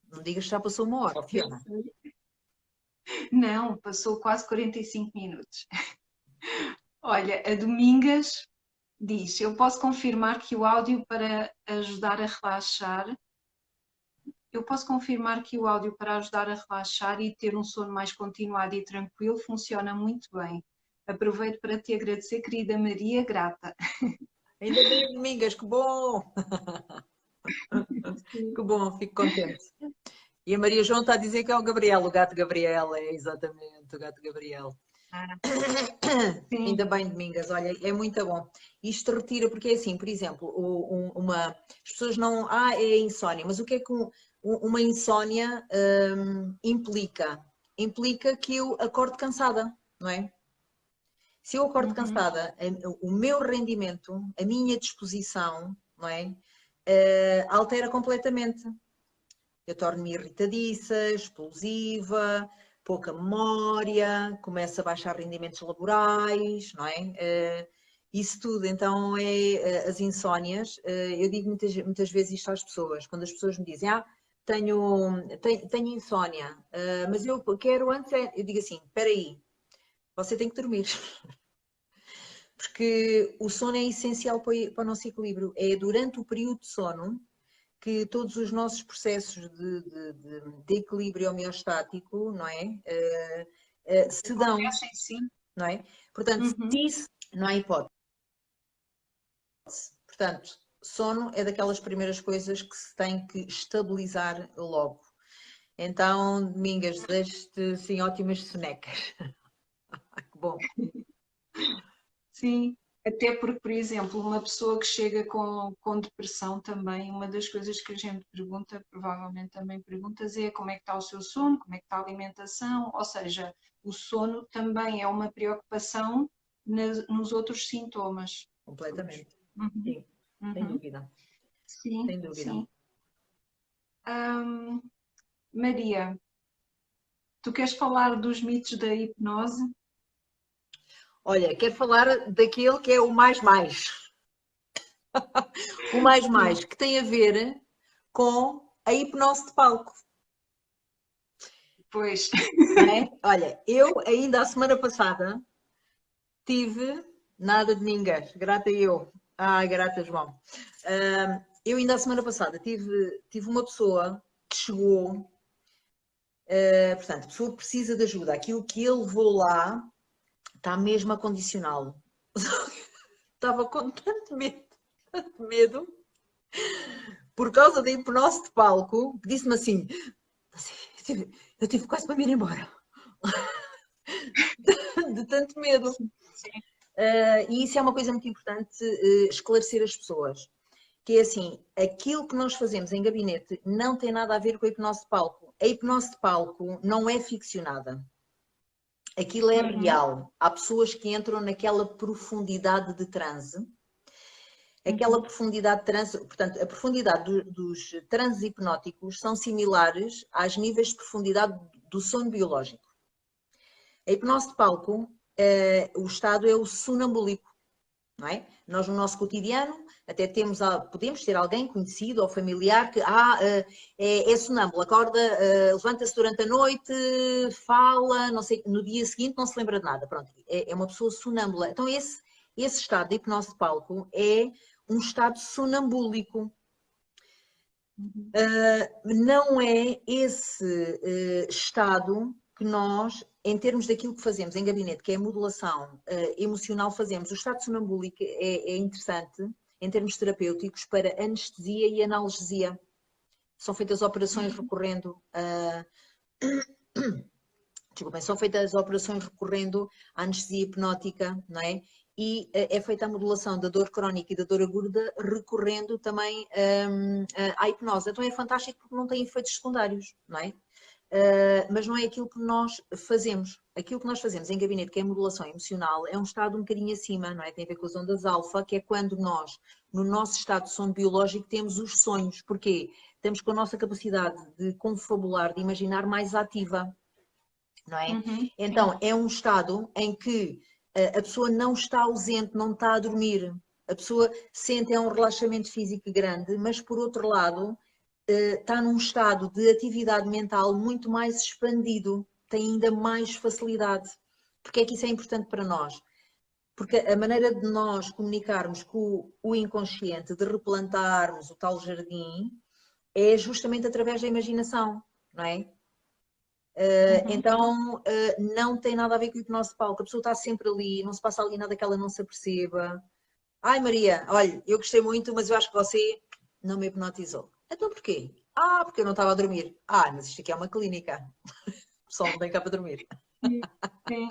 Não digas que já passou uma hora, eu Fiona. sei. Não, passou quase 45 minutos. Olha, a Domingas diz: eu posso confirmar que o áudio para ajudar a relaxar. Eu posso confirmar que o áudio para ajudar a relaxar e ter um sono mais continuado e tranquilo funciona muito bem. Aproveito para te agradecer, querida Maria, grata. Ainda bem, Domingas, que bom! Sim. Que bom, fico contente. E a Maria João está a dizer que é o Gabriel, o gato Gabriel, é exatamente o gato Gabriel. Ah, sim. Ainda bem, Domingas, olha, é muito bom. Isto retira, porque é assim, por exemplo, as pessoas não. É insónia, mas o que é que uma insónia implica? Implica que eu acordo cansada, não é? Se eu acordo Uhum. cansada, o meu rendimento, a minha disposição, não é? Altera completamente. Eu torno-me irritadiça, explosiva, pouca memória, começo a baixar rendimentos laborais, não é? Isso tudo, então, as insónias. Eu digo muitas vezes isto às pessoas, quando as pessoas me dizem, tenho insónia, mas eu quero antes, eu digo assim, espera aí, você tem que dormir. porque o sono é essencial para o nosso equilíbrio. É durante o período de sono que todos os nossos processos de equilíbrio homeostático, não é? Se dão, Acontecem, sim. não é? Portanto, se isso não há hipótese. Portanto, sono é daquelas primeiras coisas que se tem que estabilizar logo. Então, Domingas, desejo-te sim, ótimas sonecas. Que bom. Sim, até porque, por exemplo, uma pessoa que chega com depressão também, uma das coisas que a gente pergunta, provavelmente também perguntas, é como é que está o seu sono, como é que está a alimentação, ou seja, o sono também é uma preocupação nos outros sintomas. Completamente. Uhum, Sim, sem uhum. dúvida. Sim, Sem dúvida. sim. Maria, tu queres falar dos mitos da hipnose? Olha, quero falar daquele que é o mais mais. O mais Sim, mais, que tem a ver com a hipnose de palco. pois. Não é? Olha, eu ainda a semana passada tive nada de ninguém, grata eu. Ai, grata João. Eu ainda a semana passada tive uma pessoa que chegou, portanto, a pessoa que precisa de ajuda, aquilo que ele levou lá está mesmo a condicioná-lo. Estava com tanto medo, por causa da hipnose de palco, que disse-me assim: eu tive quase para me ir embora. De tanto medo. E isso é uma coisa muito importante esclarecer as pessoas. Que é assim, aquilo que nós fazemos em gabinete não tem nada a ver com a hipnose de palco. A hipnose de palco não é ficcionada. Aquilo é real. Há pessoas que entram naquela profundidade de transe. Aquela profundidade de transe, portanto, a profundidade dos transes hipnóticos são similares aos níveis de profundidade do sono biológico. A hipnose de palco, o estado é o sonambúlico, não é? Nós no nosso cotidiano até podemos ter alguém conhecido ou familiar que é sonâmbulo, acorda, levanta-se durante a noite, fala, não sei, no dia seguinte não se lembra de nada, pronto, é uma pessoa sonâmbula. Então esse estado de hipnose de palco é um estado sonambúlico. Não é esse estado que nós, em termos daquilo que fazemos em gabinete, que é a modulação emocional, fazemos. O estado sonambúlico é interessante em termos terapêuticos para anestesia e analgesia. São feitas operações recorrendo desculpem, são feitas operações recorrendo à anestesia hipnótica, não é? E é feita a modulação da dor crónica e da dor aguda recorrendo também à hipnose. Então é fantástico porque não tem efeitos secundários, não é? Mas não é aquilo que nós fazemos. Aquilo que nós fazemos em gabinete, que é a modulação emocional, é um estado um bocadinho acima, não é? Tem a ver com as ondas alfa, que é quando nós, no nosso estado de sono biológico, temos os sonhos. Porquê? Estamos com a nossa capacidade de confabular, de imaginar mais ativa, não é? Então, é um estado em que a pessoa não está ausente, não está a dormir. A pessoa sente um relaxamento físico grande, mas por outro lado está num estado de atividade mental muito mais expandido, tem ainda mais facilidade. Porque é que isso é importante para nós? Porque a maneira de nós comunicarmos com o inconsciente, de replantarmos o tal jardim, é justamente através da imaginação, não é? Então não tem nada a ver com o hipnose de palco. A pessoa está sempre ali, não se passa ali nada que ela não se aperceba. Ai Maria, olha, eu gostei muito, mas eu acho que você não me hipnotizou. Então porquê? Porque eu não estava a dormir. Mas isto aqui é uma clínica. O pessoal não vem cá para dormir. Sim, sim.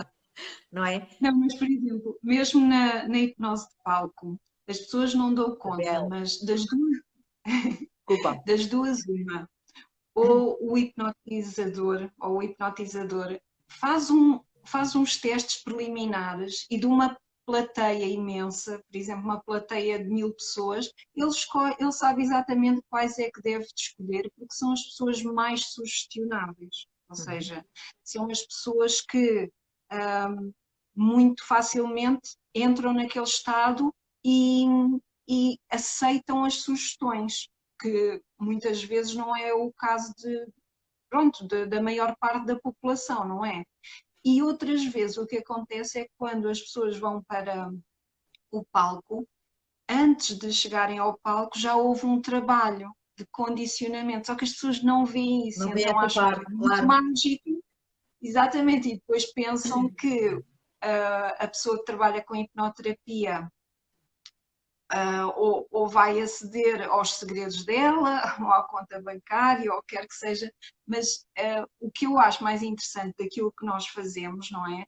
Não é? Não, mas por exemplo, mesmo na hipnose de palco, as pessoas não dão conta, Isabel, mas desculpa. das duas uma, ou o hipnotizador faz uns testes preliminares e de uma plateia imensa, por exemplo, uma plateia de 1000 pessoas, ele sabe exatamente quais é que deve escolher, porque são as pessoas mais sugestionáveis. Ou seja, são as pessoas que muito facilmente entram naquele estado e, e aceitam as sugestões, que muitas vezes não é o caso da maior parte da população, não é? E outras vezes o que acontece é que quando as pessoas vão o palco, antes de chegarem ao palco já houve um trabalho de condicionamento, só que as pessoas não veem isso, Não vem então essa acham que parte, é muito claro. mágico, exatamente, e depois pensam que a pessoa que trabalha com hipnoterapia ou vai aceder aos segredos dela, ou à conta bancária, ou o que quer que seja, mas o que eu acho mais interessante daquilo que nós fazemos, não é?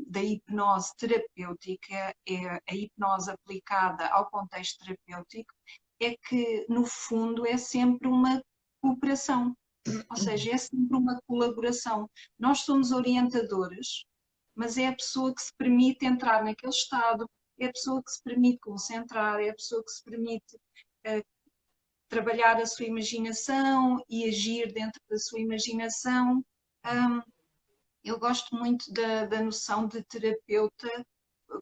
Da hipnose terapêutica, é a hipnose aplicada ao contexto terapêutico, é que, no fundo, é sempre uma cooperação, ou seja, é sempre uma colaboração. Nós somos orientadores, mas é a pessoa que se permite entrar naquele estado, é a pessoa que se permite concentrar, é a pessoa que se permite uh, trabalhar a sua imaginação e agir dentro da sua imaginação. Eu gosto muito da noção de terapeuta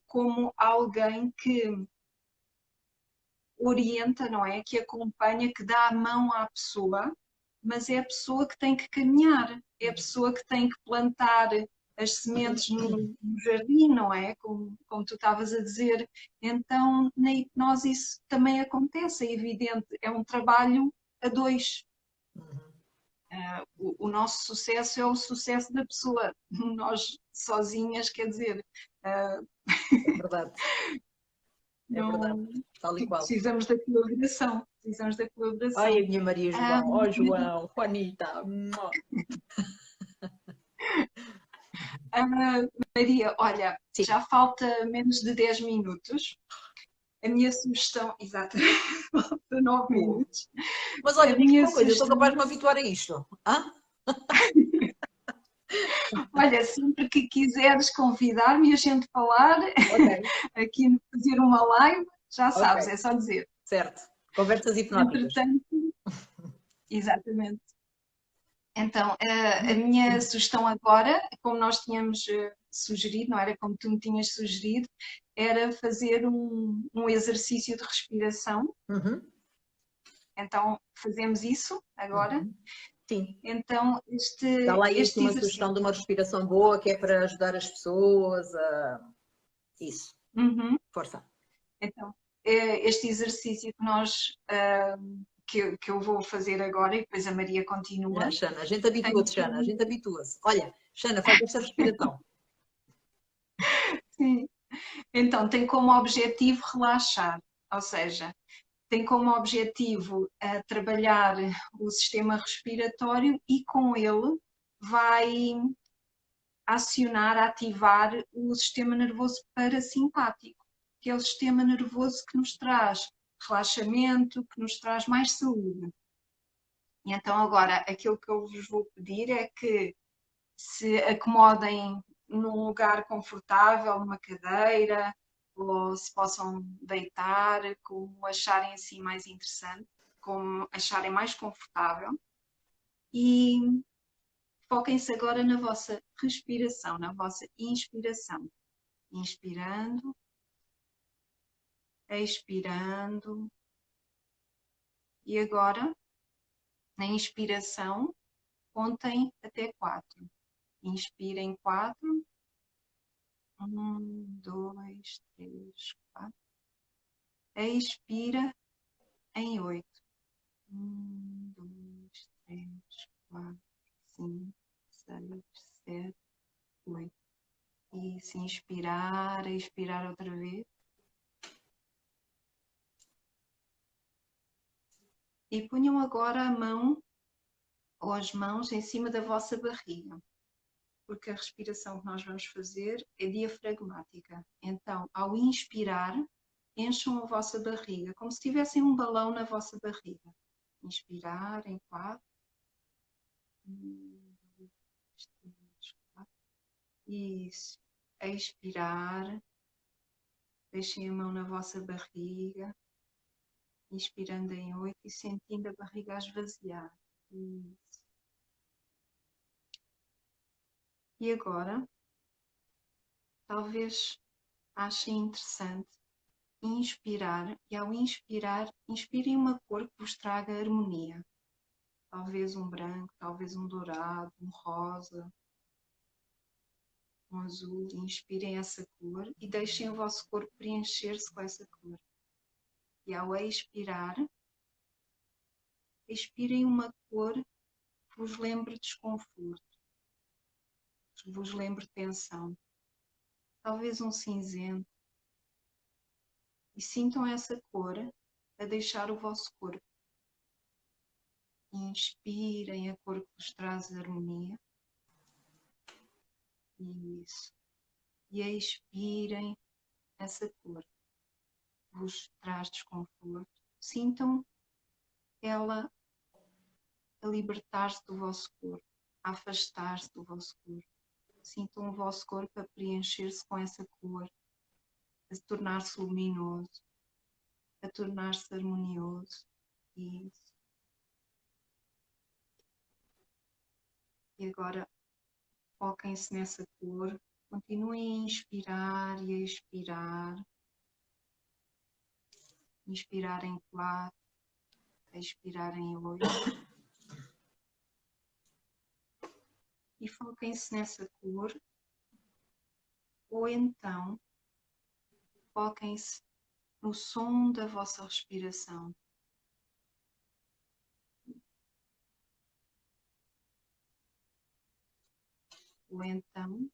como alguém que orienta, não é? Que acompanha, que dá a mão à pessoa, mas é a pessoa que tem que caminhar, é a pessoa que tem que plantar as sementes no jardim, não é? Como tu estavas a dizer. Então, na hipnose isso também acontece, é evidente, é um trabalho a dois. O nosso sucesso é o sucesso da pessoa, nós sozinhas, quer dizer, É verdade, é verdade, não tal e qual. precisamos da colaboração, precisamos da Ai, a colaboração. minha Maria Ah, João, ó João, Juanita. Maria, olha, Sim, já falta menos de 10 minutos. A minha sugestão, exato, falta 9 pô. minutos. Mas A olha, diz-me minha uma coisa, eu sou capaz sugestão, de me habituar a isto. Hã? olha, sempre que quiseres convidar-me e a gente falar Ok, aqui, fazer uma live, já ok, sabes, é só dizer. certo. Conversas hipnóticas. Entretanto, exatamente. Então, a minha sugestão agora, como nós tínhamos sugerido, não era como tu me tinhas sugerido, era fazer um exercício de respiração. Uhum, Então, fazemos isso agora. uhum. Sim. Então, Dá lá aí assim este uma exercício. sugestão de uma respiração boa que é para ajudar as pessoas a. Isso, Uhum. força. Então, este exercício que nós que eu vou fazer agora e depois a Maria Já, continua, Xana, a gente tem habitua-se, Xana, a gente habitua-se. Olha, Xana, faz esta respiração. sim. Então, tem como objetivo relaxar, ou seja, tem como objetivo trabalhar o sistema respiratório e com ele vai acionar, ativar o sistema nervoso parasimpático, que é o sistema nervoso que nos traz relaxamento, que nos traz mais saúde. E então agora aquilo que eu vos vou pedir é que se acomodem num lugar confortável, numa cadeira, ou se possam deitar, como acharem assim mais interessante, como acharem mais confortável. E foquem-se agora na vossa respiração, na vossa inspiração. Inspirando, expirando. E agora, na inspiração, contem até 4. Inspirem 4. 1, 2, 3, 4. Expira em 8. 1, 2, 3, 4, 5, 6, 7, 8. E se inspirar, expirar outra vez. E ponham agora a mão ou as mãos em cima da vossa barriga, porque a respiração que nós vamos fazer é diafragmática. Então, ao inspirar, encham a vossa barriga, como se tivessem um balão na vossa barriga. Inspirar em 4. 1, 2, 3, 4. Isso. Expirar. Deixem a mão na vossa barriga. Inspirando em 8 e sentindo a barriga a esvaziar. Isso. E agora, talvez achem interessante inspirar e ao inspirar, inspirem uma cor que vos traga harmonia. Talvez um branco, talvez um dourado, um rosa. um azul, inspirem essa cor e deixem o vosso corpo preencher-se com essa cor. E ao expirar, expirem uma cor que vos lembre desconforto, que vos lembre tensão, talvez um cinzento, e sintam essa cor a deixar o vosso corpo. Inspirem a cor que vos traz harmonia. Isso. E expirem essa cor que vos traz desconforto. Sintam ela a libertar-se do vosso corpo, a afastar-se do vosso corpo. Sintam o vosso corpo a preencher-se com essa cor, a tornar-se luminoso, a tornar-se harmonioso. Isso. E agora foquem-se nessa cor, continuem a inspirar e a expirar. Inspirar em 4, expirar em 8. E foquem-se nessa cor, ou então foquem-se no som da vossa respiração. Ou então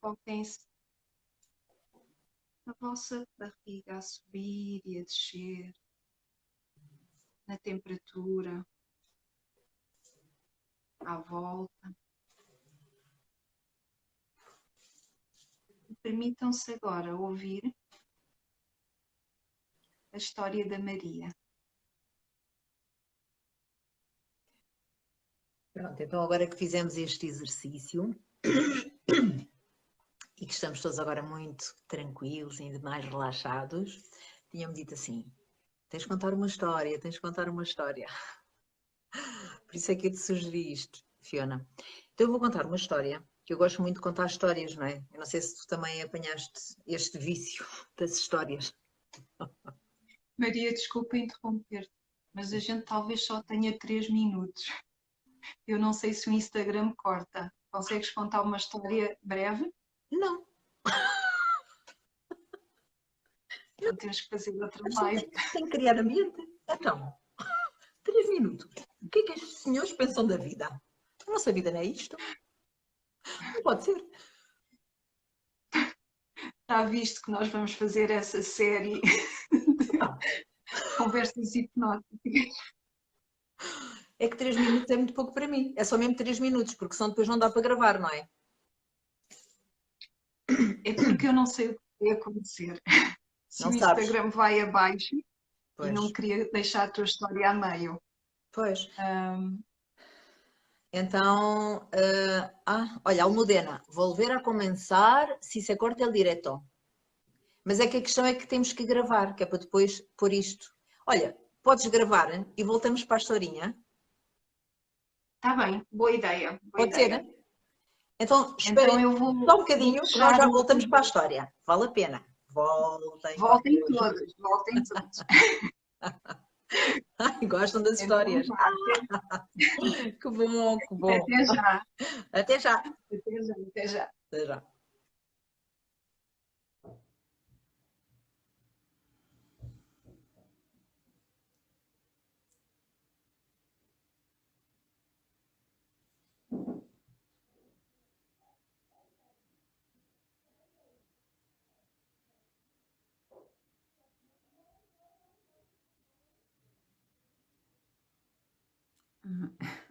foquem-se na vossa barriga a subir e a descer, na temperatura, à volta. E permitam-se agora ouvir a história da Maria. Pronto, então agora que fizemos este exercício e que estamos todos agora muito tranquilos e mais relaxados, tínhamos dito assim, tens de contar uma história, tens de contar uma história. Por isso é que eu te sugeri isto, Fiona. Então eu vou contar uma história, que eu gosto muito de contar histórias, não é? Eu não sei se tu também apanhaste este vício das histórias. Maria, desculpa interromper-te, mas a gente talvez só tenha 3 minutos. Eu não sei se o Instagram corta. Consegues contar uma história breve? Não. Então temos que fazer outra live. Tem que criar ambiente. Então, 3 minutos. O que é que estes senhores pensam da vida? A nossa vida não é isto? Não pode ser. Já viste que nós vamos fazer essa série de conversas hipnóticas. É que 3 minutos é muito pouco para mim. É só mesmo 3 minutos, porque senão depois não dá para gravar, não é? É porque eu não sei o que vai acontecer. Se Não o sabes. Instagram vai abaixo Pois. e não queria deixar a tua história a meio. Pois. Então, olha, Almudena, volver a começar se se corta el directo. Mas é que a questão é que temos que gravar, que é para depois pôr isto. Olha, podes gravar e voltamos para a historinha? Está bem, boa ideia. Boa Pode ideia. ser? Então, espera eu vou só um bocadinho que nós já voltamos para a história. Vale a pena. Voltem todos, voltem todos. Ai, gostam das histórias. Que bom, que bom. Até já. Até já. Até já, até já. Até já.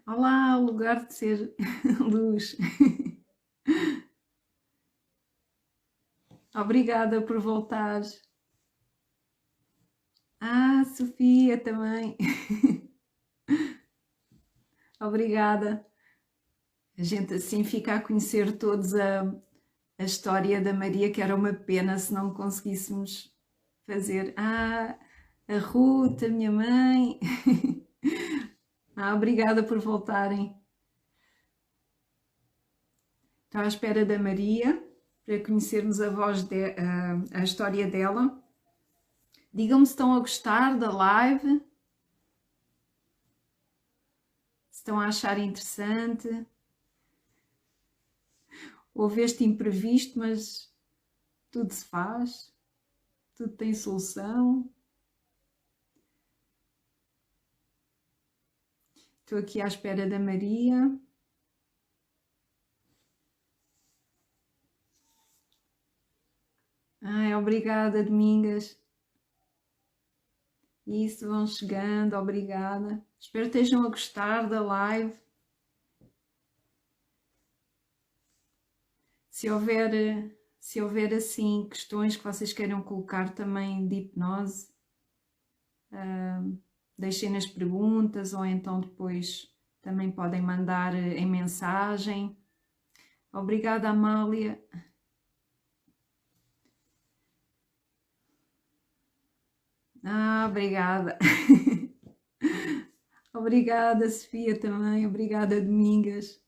Olá, lugar de ser luz. Obrigada por voltar. Ah, Sofia também. Obrigada. A gente assim fica a conhecer todos a história da Maria, que era uma pena se não conseguíssemos fazer. Ah, a Ruth, a minha mãe. Obrigada por voltarem. Estou à espera da Maria para conhecermos a voz a história dela. Digam-me se estão a gostar da live, se estão a achar interessante. houve este imprevisto, mas tudo se faz, tudo tem solução. Estou aqui à espera da Maria. Ai, obrigada, Domingas. Isso, vão chegando, obrigada. Espero que estejam a gostar da live. Se houver assim questões que vocês queiram colocar também de hipnose, deixem nas perguntas ou então depois também podem mandar em mensagem. Obrigada, Amália. Obrigada. Obrigada, Sofia, também. Obrigada, Domingas.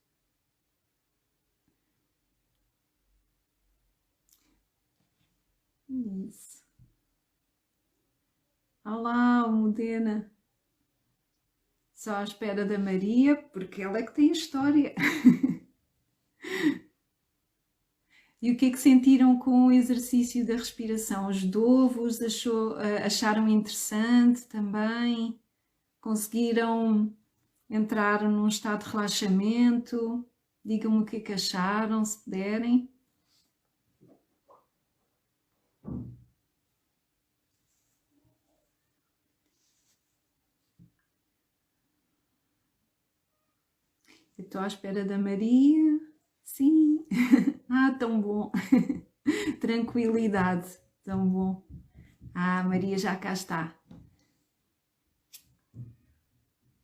Isso. Olá, Modena. Só à espera da Maria, porque ela é que tem a história. E o que é que sentiram com o exercício da respiração? Ajudou-vos? Acharam interessante também? Conseguiram entrar num estado de relaxamento? Digam-me o que é que acharam, se puderem. Eu estou à espera da Maria. Sim. Tão bom. Tranquilidade. Tão bom. Maria já cá está.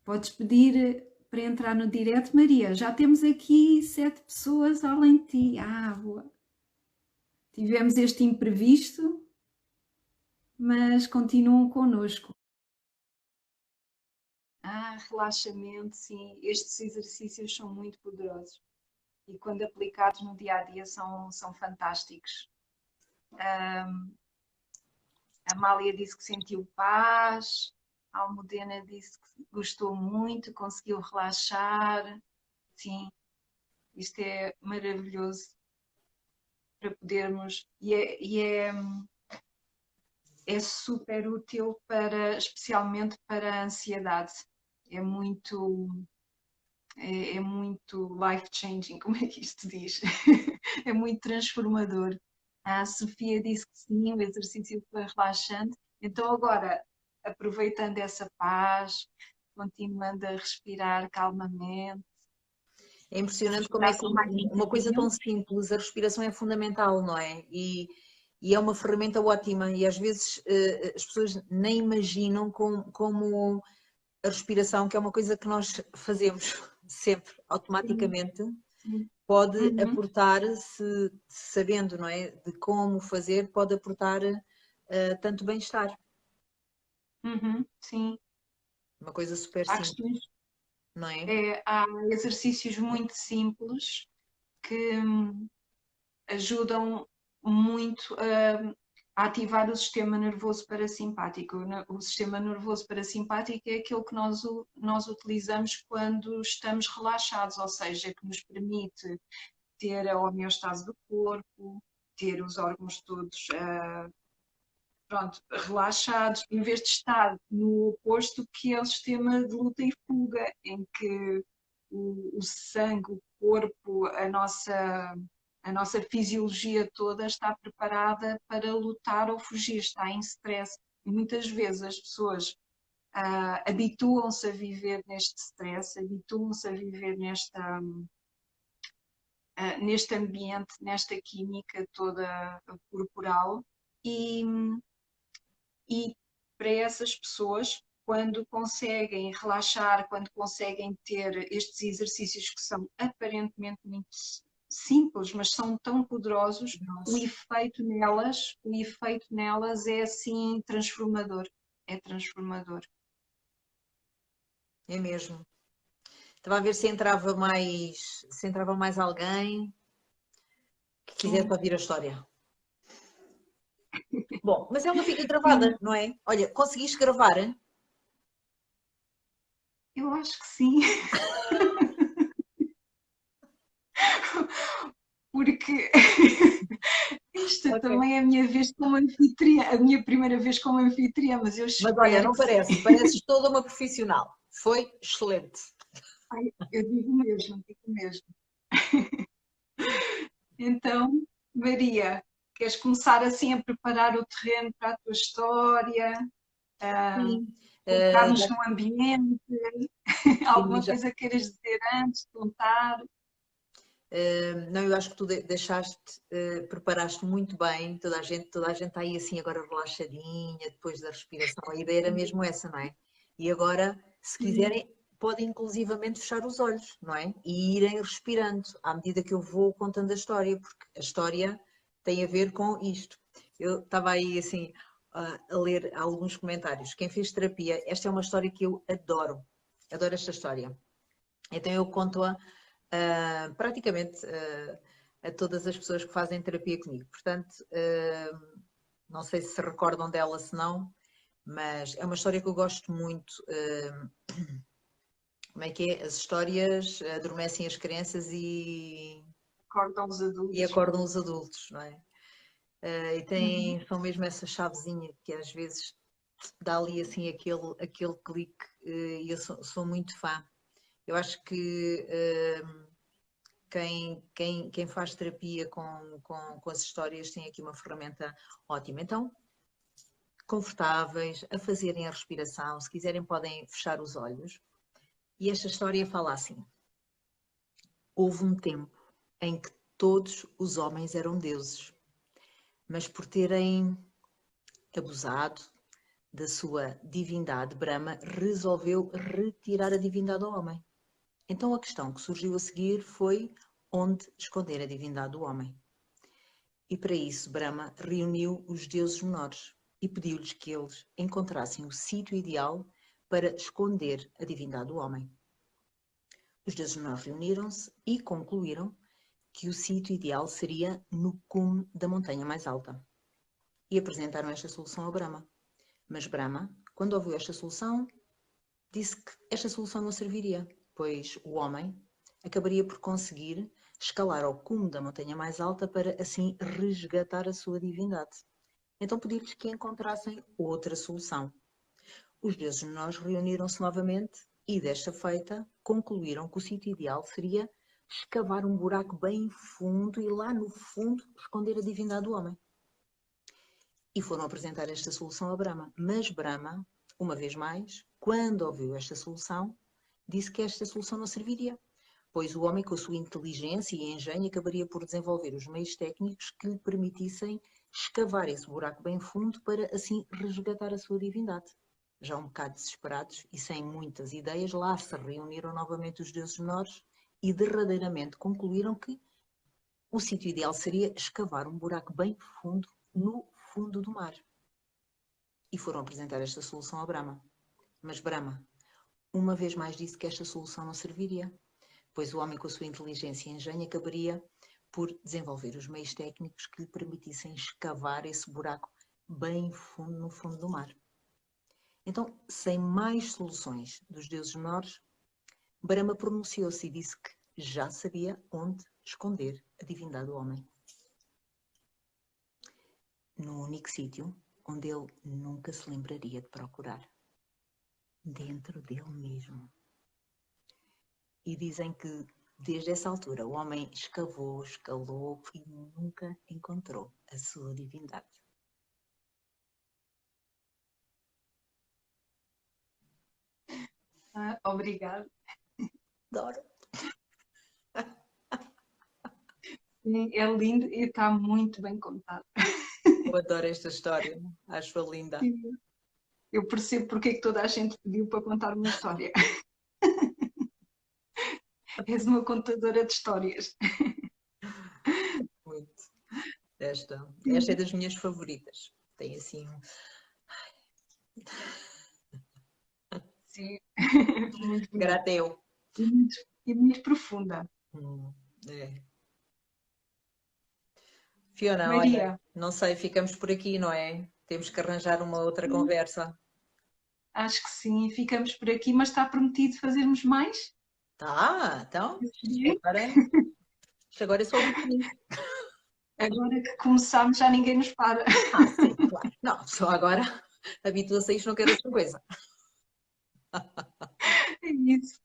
Podes pedir para entrar no direto, Maria. Já temos aqui 7 pessoas além de ti. Boa. Tivemos este imprevisto, mas continuam connosco. Relaxamento, sim. Estes exercícios são muito poderosos e quando aplicados no dia a dia são fantásticos. A Amália disse que sentiu paz, a Almudena disse que gostou muito, conseguiu relaxar. Sim, isto é maravilhoso para podermos é super útil especialmente para a ansiedade. É muito life-changing, como é que isto diz? É muito transformador. A Sofia disse que sim, o exercício foi relaxante. Então agora, aproveitando essa paz, continuando a respirar calmamente. É impressionante como é que uma coisa tão simples, a respiração é fundamental, não é? E é uma ferramenta ótima e às vezes as pessoas nem imaginam como a respiração, que é uma coisa que nós fazemos sempre, automaticamente, pode aportar, sabendo, não é, de como fazer, pode aportar tanto bem-estar. Sim. Uma coisa super simples, não é? Há exercícios muito simples que ajudam muito a ativar o sistema nervoso parasimpático. O sistema nervoso parasimpático é aquele que nós utilizamos quando estamos relaxados, ou seja, que nos permite ter a homeostase do corpo, ter os órgãos todos relaxados, em vez de estar no oposto, que é o sistema de luta e fuga, em que o sangue, o corpo, a nossa fisiologia toda está preparada para lutar ou fugir, está em stress. E muitas vezes as pessoas habituam-se a viver neste stress, habituam-se a viver neste ambiente, nesta química toda corporal e para essas pessoas, quando conseguem relaxar, quando conseguem ter estes exercícios que são aparentemente muito simples, mas são tão poderosos, o efeito nelas é assim transformador. É transformador. É mesmo. Estava a ver se entrava mais alguém que quisesse ouvir a história. Bom, mas ela fica gravada, não é? Olha, conseguiste gravar? Eu acho que sim. porque esta Ok. também é a minha vez como anfitriã, a minha primeira vez como anfitriã, mas eu Mas olha, espero não que sim. parece, pareces toda uma profissional. Foi excelente. Ai, eu digo mesmo, digo mesmo. Então, Maria, queres começar assim a preparar o terreno para a tua história, Sim, colocar-nos já, no ambiente? sim, Alguma já. coisa queiras dizer antes de contar? Não, eu acho que tu deixaste, preparaste muito bem, toda a gente está aí assim agora relaxadinha, depois da respiração, a ideia era mesmo essa, não é? E agora, se Sim. quiserem, podem inclusivamente fechar os olhos, não é? E irem respirando à medida que eu vou contando a história, porque a história tem a ver com isto. Eu estava aí assim a ler alguns comentários. Quem fez terapia, esta é uma história que eu adoro esta história. Então eu conto-a praticamente a todas as pessoas que fazem terapia comigo. Portanto, não sei se recordam dela, se não, mas é uma história que eu gosto muito. Como é que é? As histórias adormecem as crianças Acordam os e adultos. acordam os adultos, não é? São mesmo essa chavezinha que às vezes dá ali assim aquele clique e eu sou muito fã. Eu acho que quem faz terapia com as histórias tem aqui uma ferramenta ótima. Então, confortáveis, a fazerem a respiração, se quiserem podem fechar os olhos. E esta história fala assim: houve um tempo em que todos os homens eram deuses, mas por terem abusado da sua divindade, Brahma resolveu retirar a divindade ao homem. Então a questão que surgiu a seguir foi onde esconder a divindade do homem. E para isso Brahma reuniu os deuses menores e pediu-lhes que eles encontrassem o sítio ideal para esconder a divindade do homem. Os deuses menores reuniram-se e concluíram que o sítio ideal seria no cume da montanha mais alta. E apresentaram esta solução a Brahma. Mas Brahma, quando ouviu esta solução, disse que esta solução não serviria, pois o homem acabaria por conseguir escalar ao cume da montanha mais alta para assim resgatar a sua divindade. Então pediu-lhes que encontrassem outra solução. Os deuses menores reuniram-se novamente e, desta feita, concluíram que o sítio ideal seria escavar um buraco bem fundo e lá no fundo esconder a divindade do homem. E foram apresentar esta solução a Brahma. Mas Brahma, uma vez mais, quando ouviu esta solução, disse que esta solução não serviria, pois o homem, com a sua inteligência e engenho, acabaria por desenvolver os meios técnicos que lhe permitissem escavar esse buraco bem fundo para assim resgatar a sua divindade. Já um bocado desesperados e sem muitas ideias, lá se reuniram novamente os deuses menores e derradeiramente concluíram que o sítio ideal seria escavar um buraco bem fundo no fundo do mar. E foram apresentar esta solução a Brahma. Mas Brahma, uma vez mais, disse que esta solução não serviria, pois o homem, com a sua inteligência e engenho, acabaria por desenvolver os meios técnicos que lhe permitissem escavar esse buraco bem fundo no fundo do mar. Então, sem mais soluções dos deuses menores, Brahma pronunciou-se e disse que já sabia onde esconder a divindade do homem. No único sítio onde ele nunca se lembraria de procurar. Dentro dele mesmo. E dizem que, desde essa altura, o homem escavou, escalou e nunca encontrou a sua divindade. Obrigada. Adoro. Sim, é lindo e está muito bem contado. Eu adoro esta história. Acho-a linda. Eu percebo porque é que toda a gente pediu para contar uma história. És uma contadora de histórias. Muito. Esta é das minhas favoritas. Tem assim um... Sim, muito bonito. Grata eu. E muito profunda. É. Fiona, Maria, olha, não sei, ficamos por aqui, não é? Temos que arranjar uma outra conversa. acho que sim, ficamos por aqui, mas está prometido fazermos mais? Tá, então, Sim. Isto agora é só um bocadinho. Agora que começámos já ninguém nos para. Sim, claro. Não, só agora habitua-se a isto, não quero outra coisa. É isso.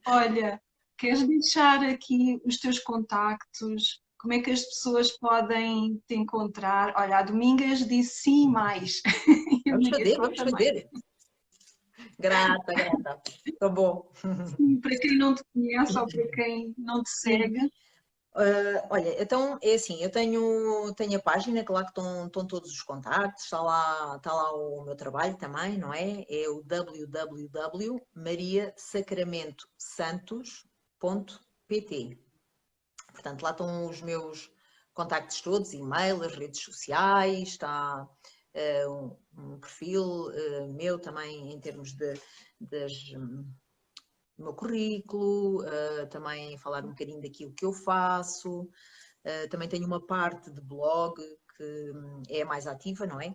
Olha, queres deixar aqui os teus contactos? Como é que as pessoas podem te encontrar? Olha, a Domingas disse sim mais. Vamos fazer. Grata. Tá bom. Sim, para quem não te conhece ou para quem não te segue. Olha, então é assim, eu tenho a página, que lá que estão todos os contactos, está lá o meu trabalho também, não é? É o www.mariasacramentosantos.pt. Portanto, lá estão os meus contactos todos, e-mail, as redes sociais, está um perfil meu também em termos do meu currículo, também falar um bocadinho daquilo que eu faço. Também tenho uma parte de blog que é mais ativa, não é?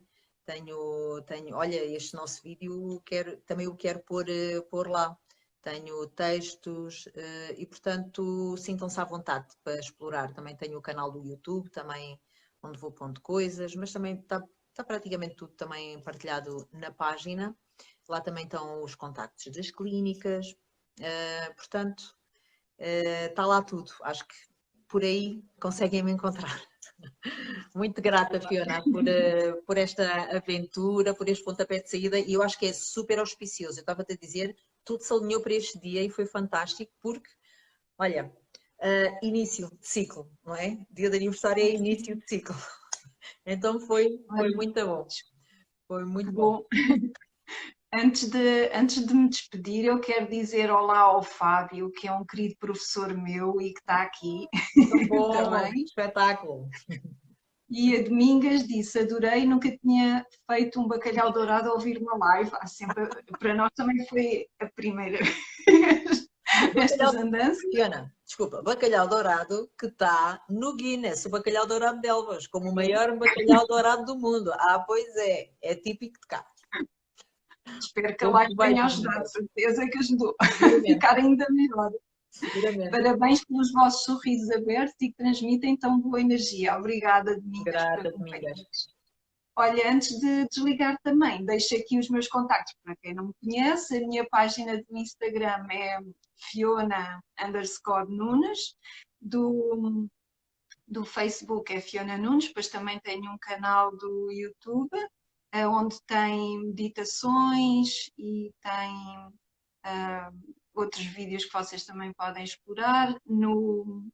Olha, este nosso vídeo também o quero pôr lá. Tenho textos e, portanto, sintam-se à vontade para explorar. Também tenho o canal do YouTube, também onde vou pondo coisas, mas também está praticamente tudo também partilhado na página. Lá também estão os contactos das clínicas, portanto, está lá tudo. Acho que por aí conseguem me encontrar. Muito grata, Fiona, por esta aventura, por este pontapé de saída, e eu acho que é super auspicioso. Eu estava-te a dizer, tudo se alinhou para este dia e foi fantástico, porque, olha, início de ciclo, não é? Dia de aniversário é início de ciclo. Então foi muito bom. Foi muito bom. Antes de me despedir, eu quero dizer olá ao Fábio, que é um querido professor meu e que está aqui. Muito bom, também. Espetáculo. E a Domingas disse, adorei, nunca tinha feito um bacalhau dourado a ouvir uma live. Para nós também foi a primeira vez nestas andanças. Fiona, desculpa, bacalhau dourado que está no Guinness, o bacalhau dourado de Elvas, como o maior bacalhau dourado do mundo. Pois é típico de cá. Espero que a live tenha ajudado, certeza que ajudou a ficar ainda melhor. Parabéns pelos vossos sorrisos abertos e que transmitem tão boa energia. Obrigada, Domingas. Grata, Domingas. Olha, antes de desligar também, deixo aqui os meus contactos para quem não me conhece. A minha página do Instagram é Fiona_Nunes. Do Facebook é Fiona Nunes, depois também tenho um canal do YouTube, onde tem meditações e tem outros vídeos que vocês também podem explorar. No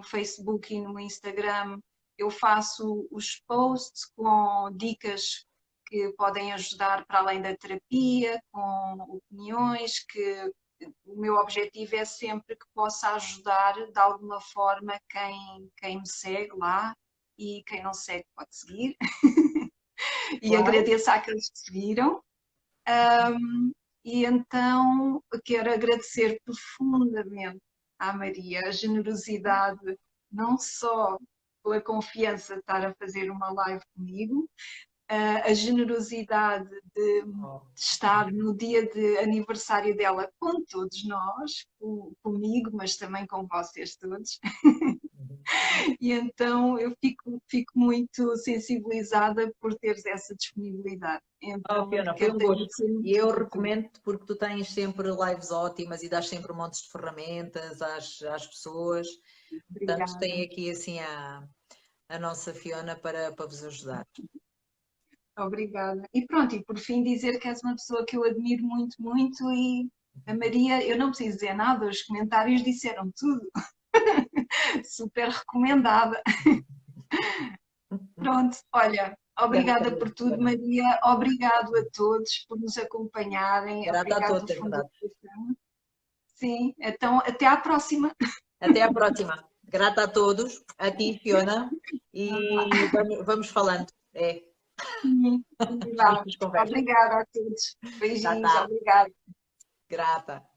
Facebook e no Instagram eu faço os posts com dicas que podem ajudar para além da terapia, com opiniões, que o meu objetivo é sempre que possa ajudar de alguma forma quem me segue lá, e quem não segue pode seguir. E agradeço àqueles que seguiram. E então quero agradecer profundamente à Maria a generosidade, não só pela confiança de estar a fazer uma live comigo, a generosidade de estar no dia de aniversário dela com todos nós, comigo, mas também com vocês todos. E então eu fico muito sensibilizada por teres essa disponibilidade. Então, Fiona, foi um gosto. E eu recomendo-te porque tu tens sempre lives ótimas e dás sempre montes de ferramentas às pessoas. Obrigada. Portanto, tem aqui assim a nossa Fiona para vos ajudar. Obrigada. E pronto, e por fim dizer que és uma pessoa que eu admiro muito, muito, e a Maria, eu não preciso dizer nada, os comentários disseram tudo. Super recomendada. Pronto, olha, obrigada por tudo, Maria. Obrigado a todos por nos acompanharem. Grata a todos, Sim, então até à próxima. Até à próxima. Grata a todos, a ti, Fiona, e vamos falando. Obrigada a todos. Beijinhos, obrigada. Grata.